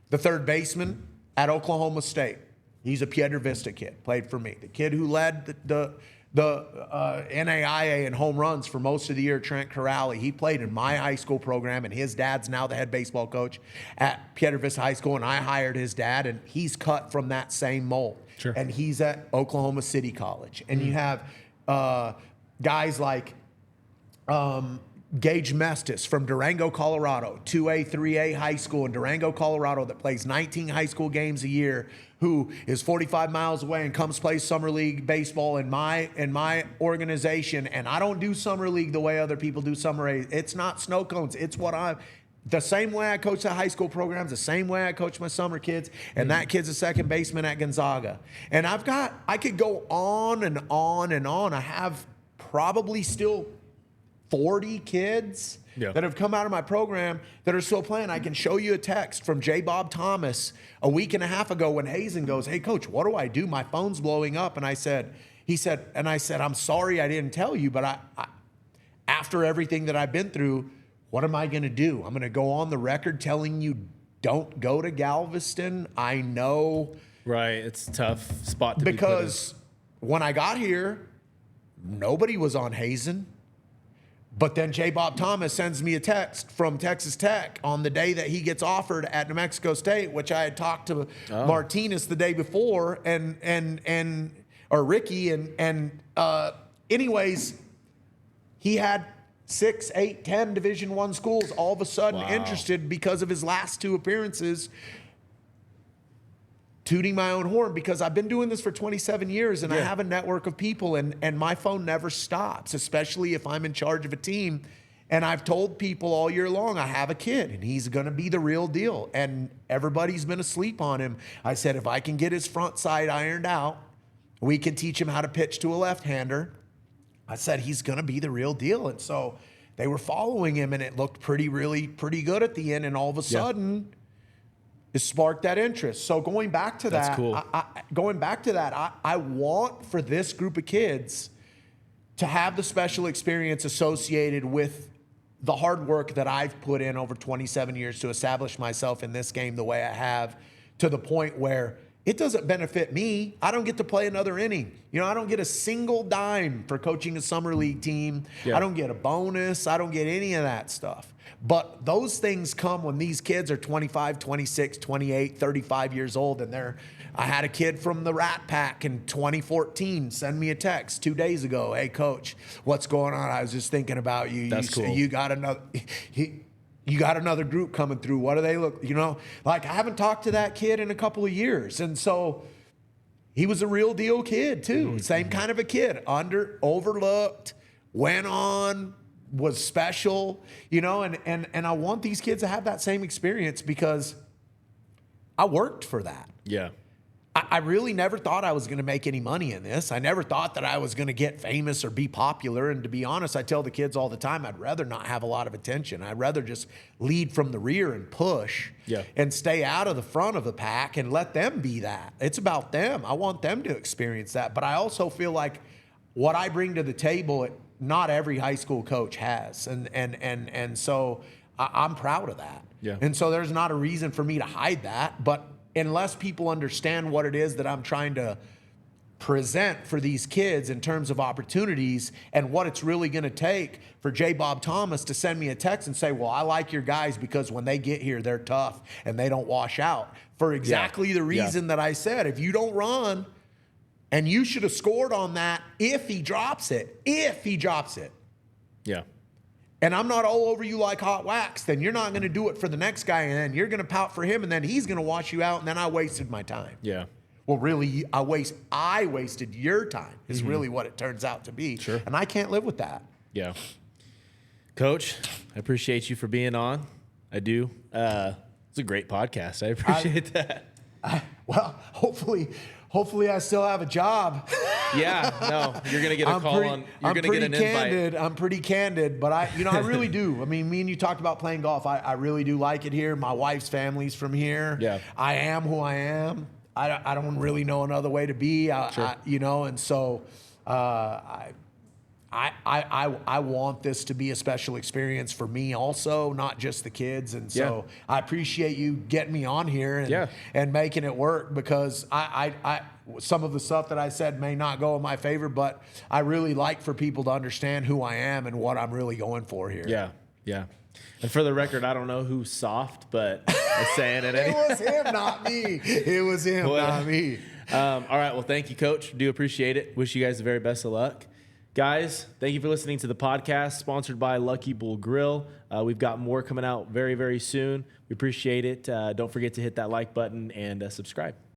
[SPEAKER 2] The third baseman at Oklahoma State. He's a Piedra Vista kid, played for me. The kid who led the NAIA in home runs for most of the year, Trent Corrali. He played in my high school program, and his dad's now the head baseball coach at Piedra Vista High School, and I hired his dad, and he's cut from that same mold.
[SPEAKER 1] Sure.
[SPEAKER 2] And he's at Oklahoma City College. And you have guys like Gage Mestis from Durango, Colorado, 2A, 3A high school in Durango, Colorado, that plays 19 high school games a year, who is 45 miles away and comes play summer league baseball in my organization. And I don't do summer league the way other people do summer league. It's not snow cones. It's the same way I coach the high school programs, the same way I coach my summer kids, and that kid's a second baseman at Gonzaga. And I could go on and on and on. I have probably still 40 kids that have come out of my program that are still playing. I can show you a text from J. Bob Thomas a week and a half ago when Hazen goes, "Hey, Coach, what do I do? My phone's blowing up." And I said, "I'm sorry I didn't tell you, but I after everything that I've been through, what am I going to do? I'm going to go on the record telling you don't go to Galveston. I know."
[SPEAKER 1] Right. It's a tough spot to be put in.
[SPEAKER 2] Because when I got here, nobody was on Hazen. But then J. Bob Thomas sends me a text from Texas Tech on the day that he gets offered at New Mexico State, which I had talked to Martinez the day before or Ricky. Anyways, he had 6, 8, 10 Division I schools all of a sudden interested because of his last 2 appearances. Tooting my own horn, because I've been doing this for 27 years and I have a network of people, and my phone never stops, especially if I'm in charge of a team. And I've told people all year long, I have a kid and he's going to be the real deal. And everybody's been asleep on him. I said, if I can get his front side ironed out, we can teach him how to pitch to a left-hander. I said, he's going to be the real deal. And so they were following him, and it looked pretty good at the end. And all of a sudden, it sparked that interest. So going back to
[SPEAKER 1] That's cool.
[SPEAKER 2] I want for this group of kids to have the special experience associated with the hard work that I've put in over 27 years to establish myself in this game the way I have, to the point where it doesn't benefit me. I don't get to play another inning. I don't get a single dime for coaching a summer league team. I don't get a bonus. I don't get any of that stuff. But those things come when these kids are 25, 26, 28, 35 years old. And I had a kid from the Rat Pack in 2014 send me a text 2 days ago. "Hey, Coach, what's going on? I was just thinking about you.
[SPEAKER 1] That's cool.
[SPEAKER 2] You got another group coming through. What do they look?" I haven't talked to that kid in a couple of years. And so he was a real deal kid too. Same kind of a kid, overlooked, went on, was special, you know, and I want these kids to have that same experience because I worked for that.
[SPEAKER 1] Yeah.
[SPEAKER 2] I really never thought I was going to make any money in this. I never thought that I was going to get famous or be popular. And to be honest, I tell the kids all the time, I'd rather not have a lot of attention. I'd rather just lead from the rear and push and stay out of the front of the pack and let them be that. It's about them. I want them to experience that. But I also feel like what I bring to the table, not every high school coach has. And so I'm proud of that.
[SPEAKER 1] Yeah.
[SPEAKER 2] And so there's not a reason for me to hide that. But unless people understand what it is that I'm trying to present for these kids in terms of opportunities and what it's really going to take for J. Bob Thomas to send me a text and say, well, I like your guys because when they get here, they're tough and they don't wash out, for exactly the reason that I said. If you don't run, and you should have scored on that if he drops it.
[SPEAKER 1] Yeah.
[SPEAKER 2] And I'm not all over you like hot wax, then you're not going to do it for the next guy, and then you're going to pout for him, and then he's going to wash you out, and then I wasted my time.
[SPEAKER 1] Yeah.
[SPEAKER 2] Well, really, I wasted your time is really what it turns out to be.
[SPEAKER 1] Sure.
[SPEAKER 2] And I can't live with that.
[SPEAKER 1] Yeah. Coach, I appreciate you for being on. I do. It's a great podcast. I appreciate that.
[SPEAKER 2] Well, hopefully I still have a job.
[SPEAKER 1] Yeah, no, you're gonna get a call on. You're gonna get an invite.
[SPEAKER 2] I'm pretty candid, but I really do. I mean, me and you talked about playing golf. I really do like it here. My wife's family's from here.
[SPEAKER 1] Yeah.
[SPEAKER 2] I am who I am. I don't really know another way to be.
[SPEAKER 1] Sure.
[SPEAKER 2] And so I want this to be a special experience for me also, not just the kids. And so I appreciate you getting me on here and making it work, because I some of the stuff that I said may not go in my favor, but I really like for people to understand who I am and what I'm really going for here.
[SPEAKER 1] Yeah, yeah. And for the record, I don't know who's soft, but I'm saying it anyway.
[SPEAKER 2] It was him, not me. It was him, not me.
[SPEAKER 1] All right, well, thank you, Coach. Do appreciate it. Wish you guys the very best of luck. Guys, thank you for listening to the podcast, sponsored by Lucky Bull Grill. We've got more coming out very, very soon. We appreciate it. Don't forget to hit that like button and subscribe.